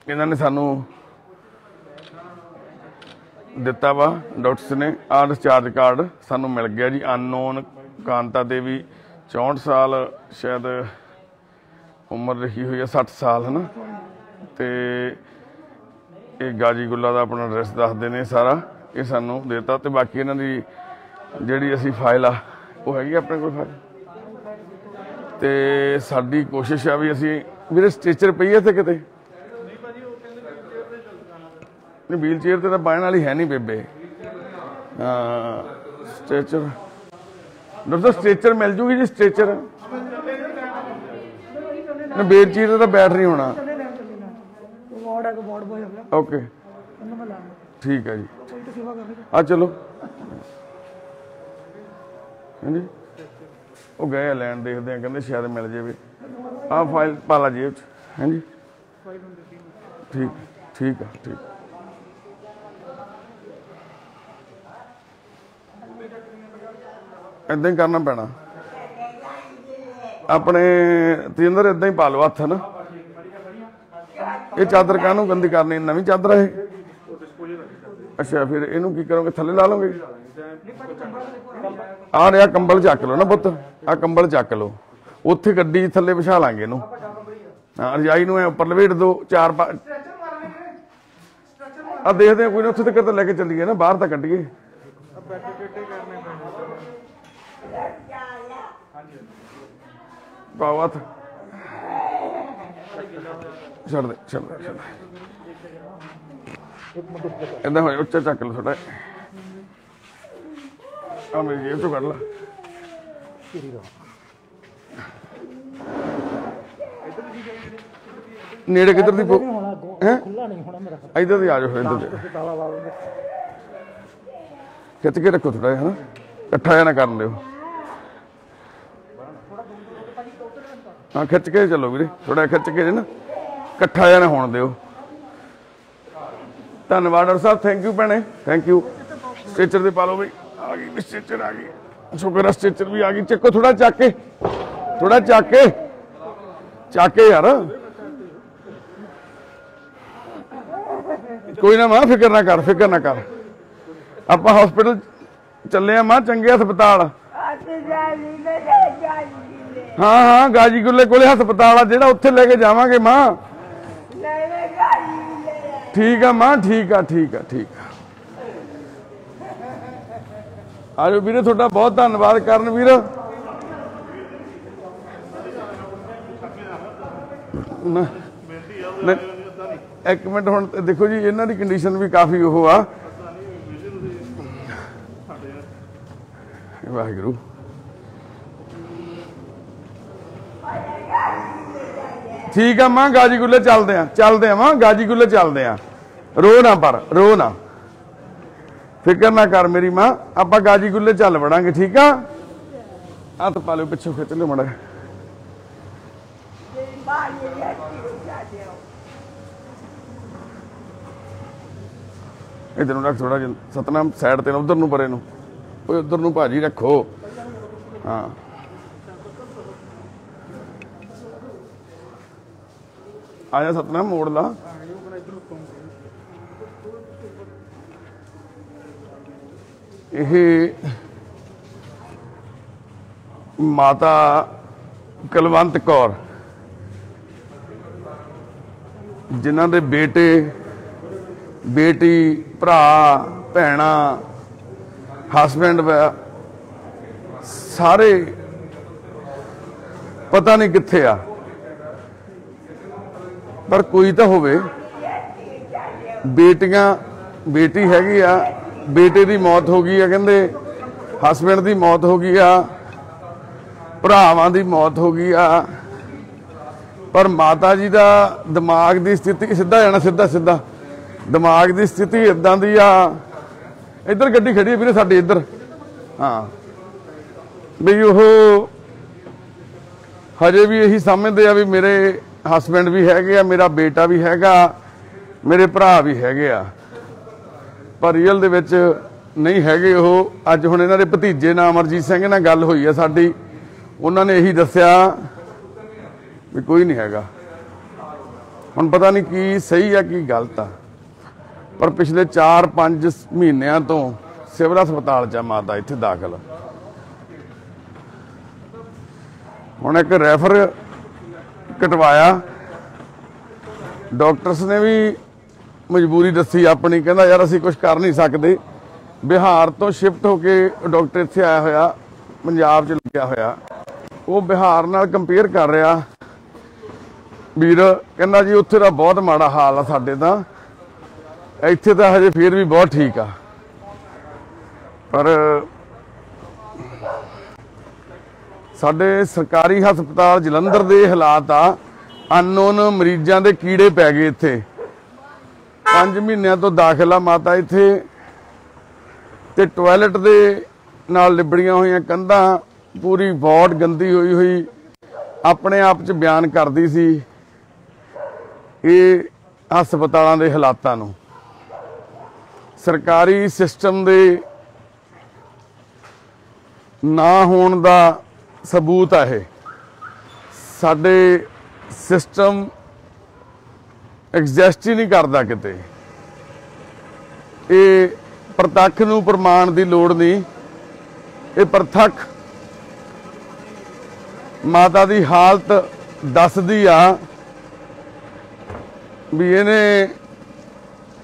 ਇਹਨਾਂ ਨੇ ਸਾਨੂੰ ਦਿੱਤਾ ਵਾ, ਡਾਕਟਰਸ ਨੇ। ਆਹ ਡਿਸਚਾਰਜ ਕਾਰਡ ਸਾਨੂੰ ਮਿਲ ਗਿਆ ਜੀ। ਅਨਨੋਨ ਕਾਂਤਾ ਦੇਵੀ, 64 ਸਾਲ ਸ਼ਾਇਦ ਉਮਰ ਰਹੀ ਹੋਈ ਹੈ, 60 ਸਾਲ, ਹਨਾ। ਤੇ ਇਹ ਗਾਜੀ ਗੁੱਲਾ ਦਾ ਆਪਣਾ ਐਡਰੈਸ ਦੱਸਦੇ ਨੇ ਸਾਰਾ, ਇਹ ਸਾਨੂੰ ਦੇਤਾ। ਤੇ ਬਾਕੀ ਇਹਨਾਂ ਦੀ ਜਿਹੜੀ ਅਸੀਂ ਫਾਈਲ ਆ ਉਹ ਹੈਗੀ ਆਪਣੇ ਕੋਲ ਫਾਈਲ। ਤੇ ਸਾਡੀ ਕੋਸ਼ਿਸ਼ ਆ ਵੀ ਅਸੀਂ ਵੀਰੇ ਸਟ੍ਰੈਚਰ ਪਈ ਹੈ ਇੱਥੇ ਕਿਤੇ? ਨਹੀਂ, ਵੀਲ ਚੇਅਰ ਤੇ ਤਾਂ ਬਹਿਣ ਵਾਲੀ ਹੈ ਨਹੀਂ ਬੇਬੇ। ਹਾਂ, ਸਟ੍ਰੈਚਰ ਡਾਕਟਰ ਸਟ੍ਰੈਚਰ ਮਿਲ ਜੂਗੀ ਜੀ? ਸਟ੍ਰੈਚਰ ਨਾ, ਵੀਲ ਚੇਅਰ ਤੇ ਤਾਂ ਬੈਠ ਨਹੀਂ ਹੋਣਾ। ਓਕੇ, ਠੀਕ ਹੈ ਜੀ। ਆ ਚਲੋ, ਹਾਂਜੀ, ਉਹ ਗਏ ਲੈਣ, ਦੇਖਦੇ ਆ, ਕਹਿੰਦੇ ਸ਼ਾਇਦ ਮਿਲ ਜਾਵੇ। ਆਹ ਫਾਈਲ ਪਾ ਲਾ ਜੇਬ 'ਚ। ਹਾਂਜੀ, ਠੀਕ, ਠੀਕ ਆ, ਠੀਕ। ਏਦਾਂ ਹੀ ਕਰਨਾ ਪੈਣਾ ਆਪਣੇ ਤੇਂਦਰ, ਏਦਾਂ ਹੀ ਪਾ ਲਓ ਹੱਥ ਨਾ। ਇਹ ਚਾਦਰ ਕਾਹਨੂੰ ਗੰਦੀ ਕਰਨੀ? ਨਵੀਂ ਚਾਦਰ ਹੈ? ਅੱਛਾ, ਫਿਰ ਇਹਨੂੰ ਕੀ ਕਰੋਗੇ? ਥੱਲੇ ਲਾ ਲਓਗੇ? ਆ ਰਿਹਾ ਕੰਬਲ ਚੱਕ ਲਓ ਨਾ ਪੁੱਤ, ਆ ਕੰਬਲ ਚੱਕ ਲਓ, ਉੱਥੇ ਗੱਡੀ ਥੱਲੇ ਵਿਛਾ ਲਾਂਗੇ ਇਹਨੂੰ। ਹਾਂ, ਰਜਾਈ ਨੂੰ ਐ ਉੱਪਰ ਲਵੇਟ ਦੋ। 4 ਆ ਦੇਖਦੇ ਆ, ਕੋਈ ਨਾ, ਉੱਥੇ ਤੱਕ ਤਾਂ ਲੈ ਕੇ ਚੱਲੀਏ ਨਾ, ਬਾਹਰ ਤਾਂ ਕੱਢੀਏ। ਪਾਓ ਹੱਥ, ਛੱਡ ਦੇ, ਛੱਡ ਦੇ। ਏਦਾਂ ਹੋਇਆ, ਉੱਚਾ ਚੱਕ ਲਓ ਥੋੜਾ। ਆ ਮੇਰੀ ਜੇਬ ਚੋਂ ਕੱਢ ਲਾ। ਨੇੜੇ ਕਿੱਧਰ ਦੀ ਹੈ? ਇੱਧਰ ਦੀ ਆ ਜਾਓ, ਇੱਧਰ ਦੇ ਖਿੱਚ ਕੇ ਰੱਖੋ ਥੋੜਾ ਜਿਹਾ, ਹਨਾ, ਇਕੱਠਾ ਜਿਹਾ ਨਾ ਕਰਨ ਦਿਓ। ਹਾਂ, ਖਿੱਚ ਕੇ ਚੱਲੋ ਵੀਰੇ, ਥੋੜਾ ਖਿੱਚ ਕੇ ਨਾ। ਇਕੱਠਾ ਜਾਣਾ ਹੋਣ ਦਿਓ। ਧੰਨਵਾਦ ਡਾਕਟਰ ਸਾਹਿਬ, ਥੈਂਕ ਯੂ ਭੈਣੇ, ਥੈਂਕ ਯੂ। ਸਟ੍ਰੈਚਰ ਦੇ ਪਾ ਲਓ ਬਈ, ਆ ਗਈ ਸਟ੍ਰੈਚਰ ਆ ਗਈ, ਸ਼ੁਕਰ ਆ ਸਟ੍ਰੈਚਰ ਵੀ ਆ ਗਈ। ਚੱਕੋ ਥੋੜਾ ਚੱਕ ਕੇ, ਥੋੜਾ ਚੱਕ ਕੇ ਯਾਰ, ਕੋਈ ਨਾ ਮਾਂ ਫਿਕਰ ਨਾ ਕਰ, ਫਿਕਰ ਨਾ ਕਰ। ਆਪਾਂ ਹਸਪੀਟਲ ਚੱਲੇ ਆ ਮਾਂ, ਚੰਗੇ ਹਸਪਤਾਲ। ਹਾਂ ਹਾਂ ਗਾਜੀ ਗੁੱਲੇ ਕੋਲੇ ਹਸਪਤਾਲ ਆ ਜਿਹੜਾ, ਉੱਥੇ ਲੈ ਕੇ ਜਾਵਾਂਗੇ ਮਾਂ। ਠੀਕ ਆ ਮਾਂ, ਠੀਕ ਆ ਠੀਕ ਆ ਠੀਕ ਆ। ਆਜੋ ਵੀਰੇ, ਤੁਹਾਡਾ ਬਹੁਤ ਧੰਨਵਾਦ ਕਰਨ ਵੀਰ। ਇੱਕ ਮਿੰਟ, ਹੁਣ ਦੇਖੋ ਜੀ ਇਹਨਾਂ ਦੀ ਕੰਡੀਸ਼ਨ ਵੀ ਕਾਫੀ ਉਹ ਆ। ਵਾਹਿਗੁਰੂ, ਠੀਕ ਆ ਮਾਂ, ਗਾਜੀ ਗੁੱਲੇ ਚੱਲਦੇ ਆ ਮਾਂ, ਗਾਜੀ ਗੁੱਲੇ ਚੱਲਦੇ ਆ। ਰੋ ਨਾ, ਪਰ ਰੋ ਨਾ, ਫਿਕਰ ਨਾ ਕਰ ਮੇਰੀ ਮਾਂ, ਆਪਾਂ ਗਾਜੀ ਗੁੱਲੇ ਚੱਲ ਵੜਾਂਗੇ, ਠੀਕ ਆ। ਹੱਥ ਪਾ ਲਿਓ, ਪਿੱਛੋਂ ਖਿੱਚ ਲਿਓ ਮੜਾ। ਇਧਰ ਨੂੰ ਰੱਖ ਥੋੜਾ ਜਿਹਾ ਸਤਨਾਮ, ਸਾਈਡ ਤੇ, ਉਧਰ ਨੂੰ ਪਰੇ ਨੂੰ, ਓਏ ਉਧਰ ਨੂੰ ਭਾਜੀ ਰੱਖੋ। ਹਾਂ ਆ ਜਾ ਸਤਨਾਮ, ਮੋੜ ਲਾ। ਇਹ ਮਾਤਾ ਕੁਲਵੰਤ ਕੌਰ, ਜਿਨ੍ਹਾਂ ਦੇ ਬੇਟੇ ਬੇਟੀ, ਭਰਾ, ਭੈਣਾਂ, ਹਸਬੈਂਡ ਸਾਰੇ ਪਤਾ ਨਹੀਂ ਕਿੱਥੇ ਆ, ਪਰ ਕੋਈ ਤਾਂ ਹੋਵੇ। ਬੇਟੀ ਹੈਗੀ ਆ, ਬੇਟੇ ਦੀ ਮੌਤ ਹੋ ਗਈ ਆ, ਕਹਿੰਦੇ ਹਸਬੈਂਡ ਦੀ ਮੌਤ ਹੋ ਗਈ ਆ, ਭਰਾਵਾਂ ਦੀ ਮੌਤ ਹੋ ਗਈ ਆ, ਪਰ ਮਾਤਾ ਜੀ ਦਾ ਦਿਮਾਗ ਦੀ ਸਥਿਤੀ, ਸਿੱਧਾ ਜਾਣਾ, ਸਿੱਧਾ ਦਿਮਾਗ ਦੀ ਸਥਿਤੀ ਇਦਾਂ ਦੀ ਆ। ਇੱਧਰ ਗੱਡੀ ਖੜੀ ਹੈ ਵੀਰੇ ਸਾਡੇ ਇੱਧਰ। ਹਾਂ ਬਈ ਉਹ ਹਜੇ ਵੀ ਇਹੀ ਸਮਝਦੇ ਆ ਵੀ ਮੇਰੇ ਹਸਬੈਂਡ ਵੀ ਹੈਗੇ ਆ, ਮੇਰਾ ਬੇਟਾ ਵੀ ਹੈਗਾ, ਮੇਰੇ ਭਰਾ ਵੀ ਹੈਗੇ ਆ, ਪਰ ਰੀਅਲ ਦੇ ਵਿੱਚ ਨਹੀਂ ਹੈਗੇ ਉਹ। ਅੱਜ ਹੁਣ ਇਹਨਾਂ ਦੇ ਭਤੀਜੇ ਨਾਲ ਅਮਰਜੀਤ ਸਿੰਘ ਨਾਲ ਗੱਲ ਹੋਈ ਆ ਸਾਡੀ, ਉਹਨਾਂ ਨੇ ਇਹੀ ਦੱਸਿਆ ਵੀ ਕੋਈ ਨਹੀਂ ਹੈਗਾ। ਹੁਣ ਪਤਾ ਨਹੀਂ ਕੀ ਸਹੀ ਆ ਕੀ ਗਲਤ ਆ, ਪਰ ਪਿਛਲੇ 4-5 ਮਹੀਨਿਆਂ ਤੋਂ ਸਿਵਲ ਹਸਪਤਾਲ 'ਚ ਆ ਮਾਤਾ ਇੱਥੇ ਦਾਖਲ। ਹੁਣ ਇੱਕ ਰੈਫਰ ਕਟਵਾਇਆ, ਡਾਕਟਰਸ ਨੇ ਵੀ ਮਜਬੂਰੀ ਦੱਸੀ ਆਪਣੀ, ਕਹਿੰਦਾ ਯਾਰ ਅਸੀਂ ਕੁਝ ਕਰ ਨਹੀਂ ਸਕਦੇ। ਬਿਹਾਰ ਤੋਂ ਸ਼ਿਫਟ ਹੋ ਕੇ ਡਾਕਟਰ ਇੱਥੇ ਆਇਆ ਹੋਇਆ, ਪੰਜਾਬ 'ਚ ਲੱਗਿਆ ਹੋਇਆ, ਉਹ ਬਿਹਾਰ ਨਾਲ ਕੰਪੇਅਰ ਕਰ ਰਿਹਾ ਵੀਰ, ਕਹਿੰਦਾ ਜੀ ਉੱਥੇ ਦਾ ਬਹੁਤ ਮਾੜਾ ਹਾਲ ਆ ਸਾਡੇ ਤਾਂ, ਇੱਥੇ ਤਾਂ ਹਜੇ ਫਿਰ ਵੀ ਬਹੁਤ ਠੀਕ ਆ। ਪਰ ਸਾਡੇ ਸਰਕਾਰੀ ਹਸਪਤਾਲ ਜਲੰਧਰ ਦੇ ਹਾਲਾਤ ਆ, ਅਨਨੋਨ ਮਰੀਜ਼ਾਂ ਦੇ ਕੀੜੇ ਪੈ ਗਏ ਇੱਥੇ। 5 ਮਹੀਨਿਆਂ ਤੋਂ ਦਾਖਲ ਆ ਮਾਤਾ ਇੱਥੇ, ਤੇ ਟਾਇਲਟ ਦੇ ਨਾਲ ਲਿਬੜੀਆਂ ਹੋਈਆਂ ਕੰਧਾਂ, ਪੂਰੀ ਵਾਰਡ ਗੰਦੀ ਹੋਈ ਆਪਣੇ ਆਪ 'ਚ ਬਿਆਨ ਕਰਦੀ ਸੀ ਇਹ ਹਸਪਤਾਲਾਂ ਦੇ ਹਾਲਾਤਾਂ ਨੂੰ। ਸਰਕਾਰੀ ਸਿਸਟਮ ਦੇ ਨਾ ਹੋਣ ਦਾ ਸਬੂਤ ਆ ਇਹ। ਸਾਡੇ ਸਿਸਟਮ ਐਗਜ਼ਿਸਟ ਹੀ ਨਹੀਂ ਕਰਦਾ ਕਿਤੇ। ਇਹ ਪ੍ਰਤੱਖ ਨੂੰ ਪ੍ਰਮਾਣ ਦੀ ਲੋੜ ਨਹੀਂ, ਇਹ ਪ੍ਰਤੱਖ ਮਾਤਾ ਦੀ ਹਾਲਤ ਦੱਸਦੀ ਆ ਵੀ ਇਹਨੇ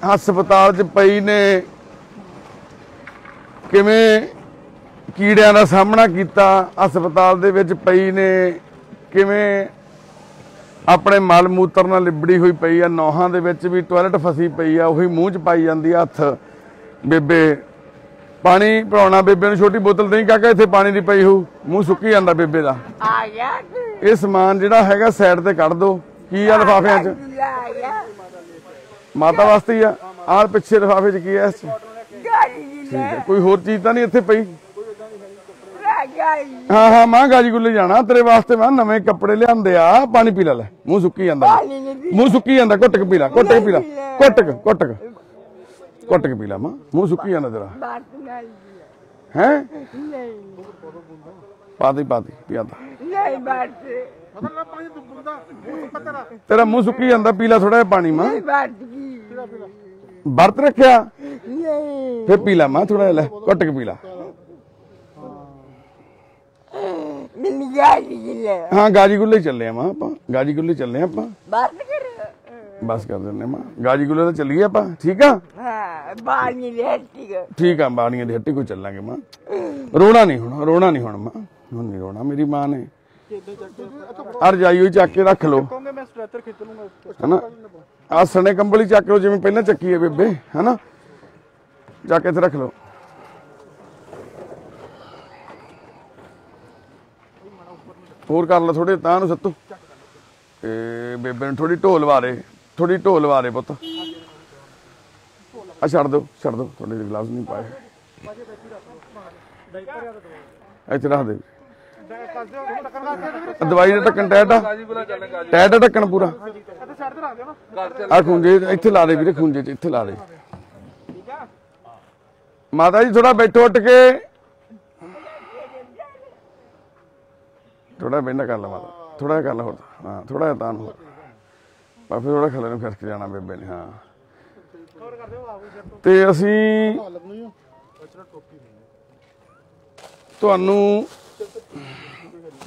ਹਸਪਤਾਲ 'ਚ ਪਈ ਨੇ ਕਿਵੇਂ ਕੀੜਿਆਂ ਦਾ ਸਾਹਮਣਾ ਕੀਤਾ, ਹਸਪਤਾਲ ਦੇ ਵਿੱਚ ਪਈ ਨੇ ਕਿਵੇਂ ਆਪਣੇ ਮਲ ਮੂਤਰ ਨਾਲ ਲਿਬੜੀ ਹੋਈ ਪਈ ਆ, ਨੌਹਾਂ ਦੇ ਵਿੱਚ ਵੀ ਟਾਇਲਟ ਫਸੀ ਪਈ ਆ, ਉਹੀ ਮੂੰਹ 'ਚ ਪਾਈ ਜਾਂਦੀ ਆ ਹੱਥ। ਬੇਬੇ ਪਾਣੀ ਪਿਲਾਉਣਾ, ਬੇਬੇ ਨੂੰ ਛੋਟੀ ਬੋਤਲ ਨਹੀਂ ਕਾਕਾ, ਇੱਥੇ ਪਾਣੀ ਦੀ ਪਈ ਹੋਊ, ਮੂੰਹ ਸੁੱਕੀ ਜਾਂਦਾ ਬੇਬੇ ਦਾ। ਇਹ ਸਮਾਨ ਜਿਹੜਾ ਹੈਗਾ ਸਾਈਡ ਤੇ ਕੱਢ ਦੋ। ਕੀ ਆ ਲਿਫਾਫਿਆਂ 'ਚ? ਮਾਤਾ ਵਾਸਤੇ ਹੀ ਆ। ਆਹ ਪਿੱਛੇ ਲਿਫਾਫੇ 'ਚ ਕੀ ਆ? ਇਸ 'ਚ ਠੀਕ ਹੈ। ਕੋਈ ਹੋਰ ਚੀਜ਼ ਤਾਂ ਨਹੀਂ ਇੱਥੇ ਪਈ? ਹਾਂ ਹਾਂ ਮਾਂ ਗਾਜੀ ਗੁੱਲੇ ਜਾਣਾ ਤੇਰੇ ਵਾਸਤੇ ਮੈਂ ਨਵੇਂ ਕੱਪੜੇ ਲਿਆਂਦੇ ਆ ਪਾਣੀ ਪੀ ਲੈ ਮੂੰਹ ਸੁੱਕੀ ਜਾਂਦਾ ਮੂੰਹ ਸੁੱਕੀ ਜਾਂਦਾ ਘੁੱਟ ਕੇ ਪੀ ਲੈ ਘੁੱਟ ਕੇ ਪੀ ਲੈ ਘੁੱਟ ਕੇ ਪੀ ਲੈ ਮਾਂ ਮੂੰਹ ਸੁੱਕੀ ਜਾਂਦਾ ਤੇਰਾ ਹੈ ਪਾਤੀ ਪਿਆਦਾ ਤੇਰਾ ਮੂੰਹ ਸੁੱਕੀ ਜਾਂਦਾ ਪੀ ਲੈ ਥੋੜਾ ਜਿਹਾ ਪਾਣੀ ਮਾਂ ਵਰਤ ਰੱਖਿਆ ਫਿਰ ਪੀ ਲੈ ਮਾਂ ਥੋੜਾ ਜਿਹਾ ਘੁੱਟ ਕੇ ਪੀ ਲੈ ਹਾਂ ਗਾਜੀ ਗੁੱਲੇ ਚੱਲੇ ਆ ਮਾਂ ਆਪਾਂ ਗਾਜੀ ਗੁੱਲੇ ਚੱਲੇ ਆ ਆਪਾਂ ਬਸ ਕਰ ਦਿੰਦੇ ਮਾਂ ਗਾਜੀ ਗੁੱਲੇ ਤਾਂ ਚੱਲੀਏ ਆਪਾਂ ਠੀਕ ਆ ਠੀਕ ਆ ਬਾਣੀਆਂ ਦੀ ਹੱਟੀ ਕੋ ਚੱਲਾਂਗੇ ਮਾਂ ਰੋਣਾ ਨਹੀਂ ਹੁਣ ਮਾਂ ਹੁਣ ਨਹੀਂ ਰੋਣਾ ਮੇਰੀ ਮਾਂ ਨੇ ਅਰ ਜਾਈਓ ਚੱਕ ਕੇ ਰੱਖ ਲੋ ਹਨਾ ਆ ਸਣੇ ਕੰਬਲੀ ਚੱਕ ਲੋ ਜਿਵੇਂ ਪਹਿਲਾਂ ਚੱਕੀ ਹੈ ਬੇਬੇ ਹਨਾ ਚੱਕ ਕੇ ਇੱਥੇ ਰੱਖ ਲੋ ਹੋਰ ਕਰ ਲੈ ਥੋੜੇ ਤਾਂ ਨੂੰ ਸੱਤੂ ਬੇਬੇ ਨੂੰ ਥੋੜੀ ਢੋਲ ਲਵਾ ਦੇ ਪੁੱਤ ਆ ਛੱਡ ਦੋ ਥੋੜੇ ਜਿਹੇ ਗਲਾਸ ਨਹੀਂ ਪਾਏ ਇੱਥੇ ਰੱਖ ਦੇ ਦਵਾਈ ਦਾ ਢੱਕਣ ਟੈਟ ਢੱਕਣ ਪੂਰਾ ਆ ਖੂੰਜੇ ਇੱਥੇ ਲਾ ਦੇ ਵੀਰੇ ਖੂੰਜੇ ਚ ਇੱਥੇ ਲਾ ਦੇ ਮਾਤਾ ਜੀ ਥੋੜਾ ਬੈਠੋ ਉੱਠ ਕੇ ਥੋੜਾ ਬੈਠਾ ਕਰ ਲਾ ਮਾਤਾ ਥੋੜਾ ਕਰ ਲਾ ਹੋਰ ਹਾਂ ਥੋੜਾ ਜਿਹਾ ਤਾਂ ਹੋਰ ਫਿਰ ਥੋੜਾ ਖਲੇ ਨੂੰ ਫਿਰਕ ਜਾਣਾ ਬੇਬੇ ਨੇ ਹਾਂ ਤੇ ਅਸੀਂ ਤੁਹਾਨੂੰ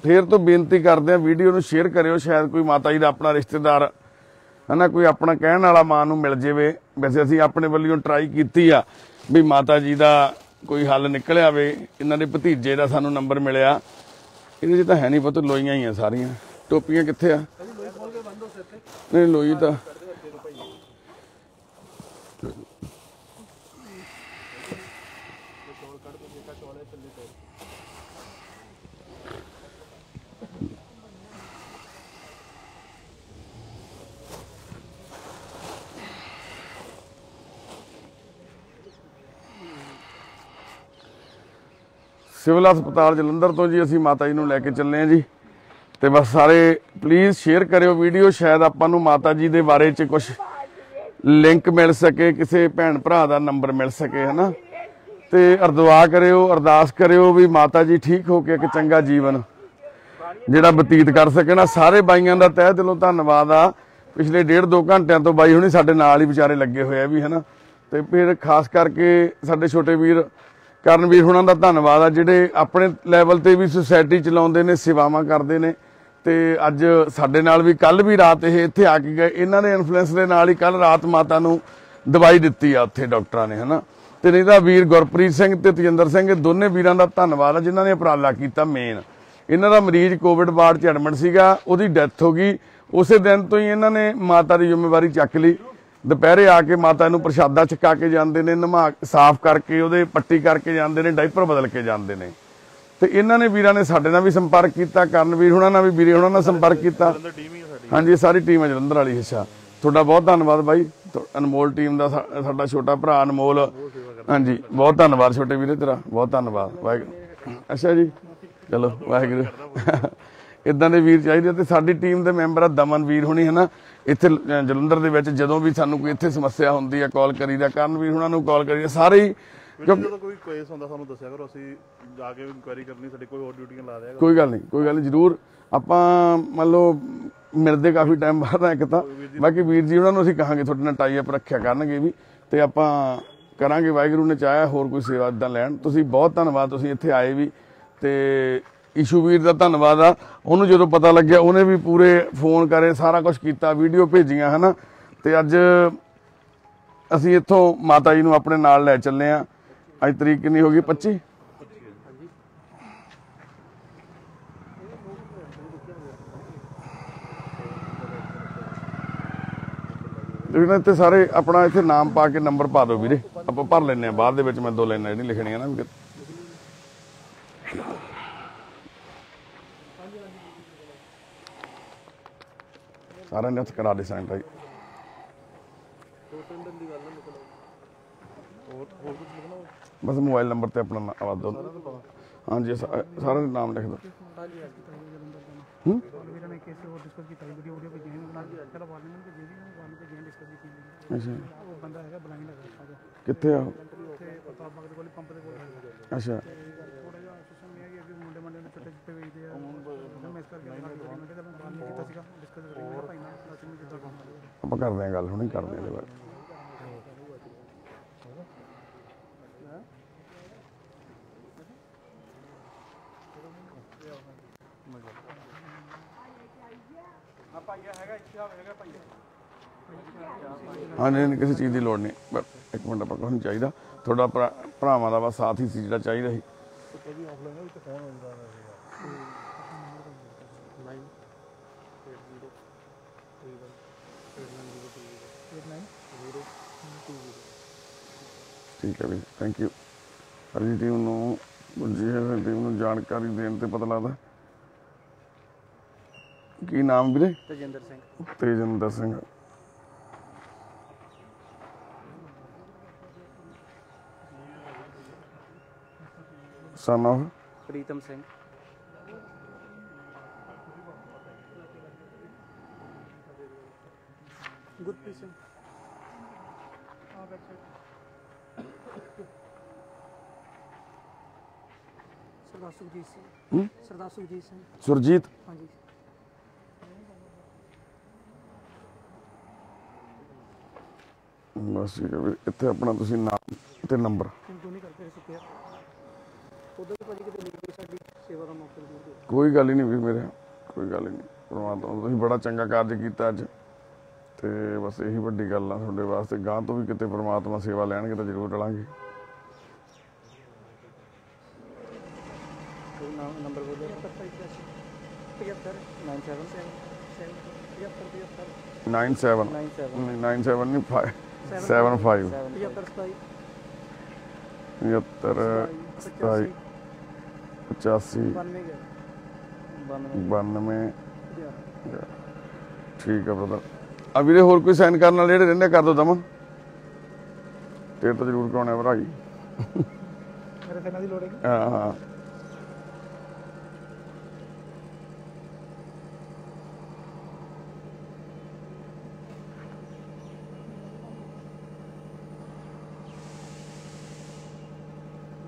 ਫੇਰ ਤੋਂ ਬੇਨਤੀ ਕਰਦੇ ਆ ਵੀਡੀਓ ਨੂੰ ਸ਼ੇਅਰ ਕਰਿਓ ਸ਼ਾਇਦ ਕੋਈ ਮਾਤਾ ਜੀ ਦਾ ਆਪਣਾ ਰਿਸ਼ਤੇਦਾਰ ਹਨਾ ਕੋਈ ਆਪਣਾ ਕਹਿਣ ਵਾਲਾ ਮਾਂ ਨੂੰ ਮਿਲ ਜਾਵੇ ਵੈਸੇ ਅਸੀਂ ਆਪਣੇ ਵੱਲੋਂ ਟਰਾਈ ਕੀਤੀ ਆ ਵੀ ਮਾਤਾ ਜੀ ਦਾ ਕੋਈ ਹੱਲ ਨਿਕਲ ਆਵੇ ਇਹਨਾਂ ਦੇ ਭਤੀਜੇ ਦਾ ਸਾਨੂੰ ਨੰਬਰ ਮਿਲਿਆ ਇਹਦੇ 'ਚ ਤਾਂ ਹੈ ਨਹੀਂ ਪੁੱਤ ਲੋਈਆਂ ਹੀ ਆ ਸਾਰੀਆਂ ਟੋਪੀਆਂ ਕਿੱਥੇ ਆ ਨਹੀਂ ਲੋਈ ਤਾਂ ਸਿਵਲ ਹਸਪਤਾਲ ਜਲੰਧਰ ਤੋਂ ਜੀ ਅਸੀਂ ਮਾਤਾ ਜੀ ਨੂੰ ਲੈ ਕੇ ਚੱਲੇ ਹਾਂ ਜੀ ਤੇ ਬਸ ਸਾਰੇ ਪਲੀਜ਼ ਸ਼ੇਅਰ ਕਰਿਓ ਵੀਡੀਓ ਸ਼ਾਇਦ ਆਪਾਂ ਨੂੰ ਮਾਤਾ ਜੀ ਦੇ ਬਾਰੇ 'ਚ ਕੁਝ ਲਿੰਕ ਮਿਲ ਸਕੇ ਕਿਸੇ ਭੈਣ ਭਰਾ ਦਾ ਨੰਬਰ ਮਿਲ ਸਕੇ ਹਨਾ ਤੇ ਦੁਆ ਕਰਿਓ ਅਰਦਾਸ ਕਰਿਓ ਵੀ ਮਾਤਾ ਜੀ ਠੀਕ ਹੋ ਕੇ ਇੱਕ ਚੰਗਾ ਜੀਵਨ ਜਿਹੜਾ ਬਤੀਤ ਕਰ ਸਕੇ ਨਾ ਸਾਰੇ ਬਾਈਆਂ ਦਾ ਤਹਿ ਦਿਲੋਂ ਧੰਨਵਾਦ ਆ ਪਿਛਲੇ 1.5-2 ਘੰਟਿਆਂ ਤੋਂ ਬਾਈ ਹੁਣੀ ਸਾਡੇ ਨਾਲ ਹੀ ਵਿਚਾਰੇ ਲੱਗੇ ਹੋਏ ਆ ਵੀ ਹਨਾ ਤੇ ਫਿਰ ਖਾਸ ਕਰਕੇ ਸਾਡੇ ਛੋਟੇ ਵੀਰ ਕਰਨਵੀਰ ਹੁਣਾਂ ਦਾ ਧੰਨਵਾਦ ਆ ਜਿਹੜੇ ਆਪਣੇ ਲੈਵਲ ਤੇ ਵੀ ਸੁਸਾਇਟੀ ਚਲਾਉਂਦੇ ਨੇ ਸੇਵਾਵਾਂ ਕਰਦੇ ਨੇ ਤੇ ਅੱਜ ਸਾਡੇ ਨਾਲ ਵੀ ਕੱਲ ਵੀ ਰਾਤ ਇਹ ਇੱਥੇ ਆ ਕੇ ਗਏ ਇਹਨਾਂ ਦੇ ਇਨਫਲੂਐਂਸ ਦੇ ਨਾਲ ਹੀ ਕੱਲ ਰਾਤ ਮਾਤਾ ਨੂੰ ਦਵਾਈ ਦਿੱਤੀ ਆ ਉੱਥੇ ਡਾਕਟਰਾਂ ਨੇ ਹਨਾ ਤੇ ਨਹੀਂ ਤਾਂ ਵੀਰ ਗੁਰਪ੍ਰੀਤ ਸਿੰਘ ਤੇ ਤੇਜਿੰਦਰ ਸਿੰਘ ਦੋਨੇ ਵੀਰਾਂ ਦਾ ਧੰਨਵਾਦ ਆ ਜਿਨ੍ਹਾਂ ਨੇ ਉਪਰਾਲਾ ਕੀਤਾ ਮੇਨ ਇਹਨਾਂ ਦਾ ਮਰੀਜ਼ ਕੋਵਿਡ ਵਾਰਡ 'ਚ ਐਡਮਿਟ ਸੀਗਾ ਉਹਦੀ ਡੈਥ ਹੋ ਗਈ ਉਸੇ ਦਿਨ ਤੋਂ ਹੀ ਇਹਨਾਂ ਨੇ ਮਾਤਾ ਦੀ ਜ਼ਿੰਮੇਵਾਰੀ ਚੱਕ ਲਈ ਦੁਪਹਿਰੇ ਆ ਕੇ ਮਾਤਾ ਨੂੰ ਪ੍ਰਸ਼ਾਦਾ ਛਕਾ ਕੇ ਜਾਂਦੇ ਨੇ ਨਮਾ ਸਾਫ਼ ਕਰਕੇ ਉਹਦੇ ਪੱਟੀ ਕਰਕੇ ਜਾਂਦੇ ਨੇ ਡਾਈਪਰ ਬਦਲ ਕੇ ਜਾਂਦੇ ਨੇ ਤੇ ਇਹਨਾਂ ਨੇ ਵੀਰਾਂ ਨੇ ਸਾਡੇ ਨਾਲ ਵੀ ਸੰਪਰਕ ਕੀਤਾ ਕਰਨਵੀਰ ਹੁਣਾਂ ਨਾਲ ਵੀ ਵੀਰੇ ਹੁਣਾਂ ਨਾਲ ਸੰਪਰਕ ਕੀਤਾ ਹਾਂਜੀ ਸਾਰੀ ਟੀਮ ਹੈ ਜਲੰਧਰ ਵਾਲੀ ਹਿੱਸਾ ਤੁਹਾਡਾ ਬਹੁਤ ਧੰਨਵਾਦ ਬਾਈ ਅਨਮੋਲ ਟੀਮ ਦਾ ਸਾਡਾ ਛੋਟਾ ਭਰਾ ਅਨਮੋਲ ਹਾਂਜੀ ਬਹੁਤ ਧੰਨਵਾਦ ਛੋਟੇ ਵੀਰੇ ਤੇਰਾ ਬਹੁਤ ਧੰਨਵਾਦ ਵਾਹਿਗੁਰੂ ਅੱਛਾ ਜੀ ਚਲੋ ਵਾਹਿਗੁਰੂ ਇਦਾਂ ਦੇ ਵੀਰ ਚਾਹੀਦੇ ਤੇ ਸਾਡੀ ਟੀਮ ਦੇ ਮੈਂਬਰ ਆ ਦਮਨ ਵੀਰ ਹੁਣੀ ਹਨਾ ਇੱਥੇ ਜਲੰਧਰ ਦੇ ਵਿੱਚ ਜਦੋਂ ਵੀ ਸਾਨੂੰ ਕੋਈ ਇੱਥੇ ਸਮੱਸਿਆ ਹੁੰਦੀ ਆ ਕਾਲ ਕਰੀਦਾ ਕਰਨਵੀਰ ਹੁਣਾਂ ਨੂੰ ਕਾਲ ਕਰੀਦਾ ਸਾਰੇ ਹੀ ਜਦੋਂ ਕੋਈ ਕੇਸ ਹੁੰਦਾ ਸਾਨੂੰ ਦੱਸਿਆ ਕਰੋ ਅਸੀਂ ਜਾ ਕੇ ਇਨਕੁਆਇਰੀ ਕਰਨੀ ਸਾਡੀ ਕੋਈ ਹੋਰ ਡਿਊਟੀਆਂ ਲਾ ਦਿਆ ਕੋਈ ਗੱਲ ਨਹੀਂ ਜ਼ਰੂਰ ਆਪਾਂ ਮੰਨ ਲਓ ਮਿਲਦੇ ਕਾਫੀ ਟਾਈਮ ਬਾਅਦ ਆ ਇੱਕ ਤਾਂ ਬਾਕੀ ਵੀਰ ਜੀ ਉਹਨਾਂ ਨੂੰ ਅਸੀਂ ਕਹਾਂਗੇ ਤੁਹਾਡੇ ਨਾਲ ਟਾਈ ਅਪ ਰੱਖਿਆ ਕਰਨਗੇ ਵੀ ਤੇ ਆਪਾਂ ਕਰਾਂਗੇ ਵਾਹਿਗੁਰੂ ਨੇ ਚਾਹਿਆ ਹੋਰ ਕੋਈ ਸੇਵਾ ਇਦਾਂ ਲੈਣ ਤੁਸੀਂ ਬਹੁਤ ਧੰਨਵਾਦ ਤੁਸੀਂ ਇੱਥੇ ਆਏ ਵੀ ਤੇ ਈਸ਼ੂ ਵੀਰ ਦਾ ਧੰਨਵਾਦ ਆ ਉਹਨੂੰ ਜਦੋਂ ਪਤਾ ਲੱਗਿਆ ਉਹਨੇ ਵੀ ਪੂਰੇ ਫੋਨ ਕਰੇ ਸਾਰਾ ਕੁਝ ਕੀਤਾ ਵੀਡੀਓ ਭੇਜੀਆਂ ਹਨਾ ਤੇ ਅੱਜ ਅਸੀਂ ਇੱਥੋਂ ਮਾਤਾ ਜੀ ਨੂੰ ਆਪਣੇ ਨਾਲ ਲੈ ਚੱਲੇ ਆ ਅੱਜ ਤਰੀਕ ਕਿੰਨੀ ਹੋ ਗਈ 25 ਇੱਥੇ ਸਾਰੇ ਆਪਣਾ ਇੱਥੇ ਨਾਮ ਪਾ ਕੇ ਨੰਬਰ ਪਾ ਦਿਓ ਵੀਰੇ ਆਪਾਂ ਭਰ ਲੈਂਦੇ ਆ ਬਾਅਦ ਦੇ ਵਿੱਚ ਮੈਂ 2 ਲਾਈਨਾਂ ਜਿਹੜੀ ਲਿਖਣੀਆਂ ਨਾ ਸਾਰਿਆਂ ਨੇ ਹੱਥ ਕਰਾ ਦੇ ਸੈਂਟਰ ਬਸ ਮੋਬਾਈਲ ਨੰਬਰ ਤੇ ਆਪਣਾ ਆਵਾਜ਼ ਦੋ हाँ जी सारा नाम लिख दो। ਵੀਰਾਂ ਨੇ ਕਿਸੇ ਹੋਰ ਡਿਸਕਸ ਕੀਤਾ ਵੀਡੀਓ ਭੇਜੀ ਨੇ ਬਣਾ ਕੇ ਚਲੋ ਵਾਰਨਿੰਗ ਨੂੰ ਭੇਜੀ ਸੀ ਵਾਰਨਿੰਗ ਭੇਜੀ ਡਿਸਕਸ ਕੀਤੀ ਅੱਛਾ ਉਹ ਬੰਦਾ ਹੈਗਾ ਬਲਾਈਂਡ ਹੈਗਾ ਕਿੱਥੇ ਆ ਉਹ? ਤੇ ਪ੍ਰਤਾਪ ਬਾਗ ਦੇ ਕੋਲ ਪੰਪ ਦੇ ਕੋਲ ਅੱਛਾ ਥੋੜਾ ਜਿਹਾ ਸਿਸਟਮ ਇਹ ਹੈ ਕਿ ਮੁੰਡੇ ਨੇ ਛੋਟੇ ਛੋਟੇ ਵੇਚਦੇ ਆ ਮੈਂ ਇਸ ਕਰਕੇ ਮੈਂ ਕਿਹਾ ਵਾਰਨਿੰਗ ਕੀਤਾ ਸੀਗਾ ਡਿਸਕਸ ਕਰਾਂਗੇ ਭਾਈ ਨਾਲ ਅਸੀਂ ਵੀ ਜਿੱਦਾਂ ਕੰਮ ਆਪਾਂ ਕਰਦੇ ਹਾਂ ਗੱਲ, ਹੁਣੇ ਕਰਦੇ ਹਾਂ ਇਹਦੇ ਬਾਰੇ। हाँ नहीं किसी चीज़ की लोड़ नहीं, बस एक मिनट आप नहीं चाहिए थोड़ा भरावां का बस साथ ही सी जिहड़ा चाहिदा सी। ठीक है भी थैंक यू सारी टीम टीम जानकारी देने ते पता लगता। की नाम ਵੀਰੇ? ਤੇਜਿੰਦਰ ਸਿੰਘ। Tejinder Singh son of Pritam Singh. ਗੁਰਪ੍ਰੀਤ ਸਿੰਘ ਸਰਦਾਰ ਸੁਖਜੀਤ ਸਿੰਘ ਸਰਦਾਰ ਸੁਖਜੀਤ ਸਿੰਘ ਸੁਰਜੀਤ। ਹਾਂਜੀ बस ठीक है इतने अपना तुसी नाम ते नंबर ਦੋਨੇ ਕਰਕੇ ਸੁੱਕਿਆ ਉਦੋਂ ਵੀ ਭਾਜੀ ਕਿਤੇ ਮਿਲ ਗਈ ਸਾਡੀ ਸੇਵਾ ਦਾ ਮੌਕਾ ਜ਼ਰੂਰ ਦਿਓ। कोई गल ही नहीं भी मेरे कोई गल ही नहीं परमात्मा तुसीं बड़ा चंगा कार्ज किया अज ते बस यही वड्डी गल आ तुहाडे वास्ते गांह तो भी किते परमात्मा सेवा लैणगे तो जरूर रलांगे। ਨੰਬਰ ਬੋਲੋ। 97 97 नहीं 75 75 27 85 92 ठीक है ब्रदर। अब वीरे होर कोई साइन करने वाले जेहड़े रहिंदे कर दो दमन तेरे तो जरूर कराने भराई। ਮੇਰੇ ਸੈਨਾਂ ਦੀ ਲੋੜ ਹੈ हाँ हाँ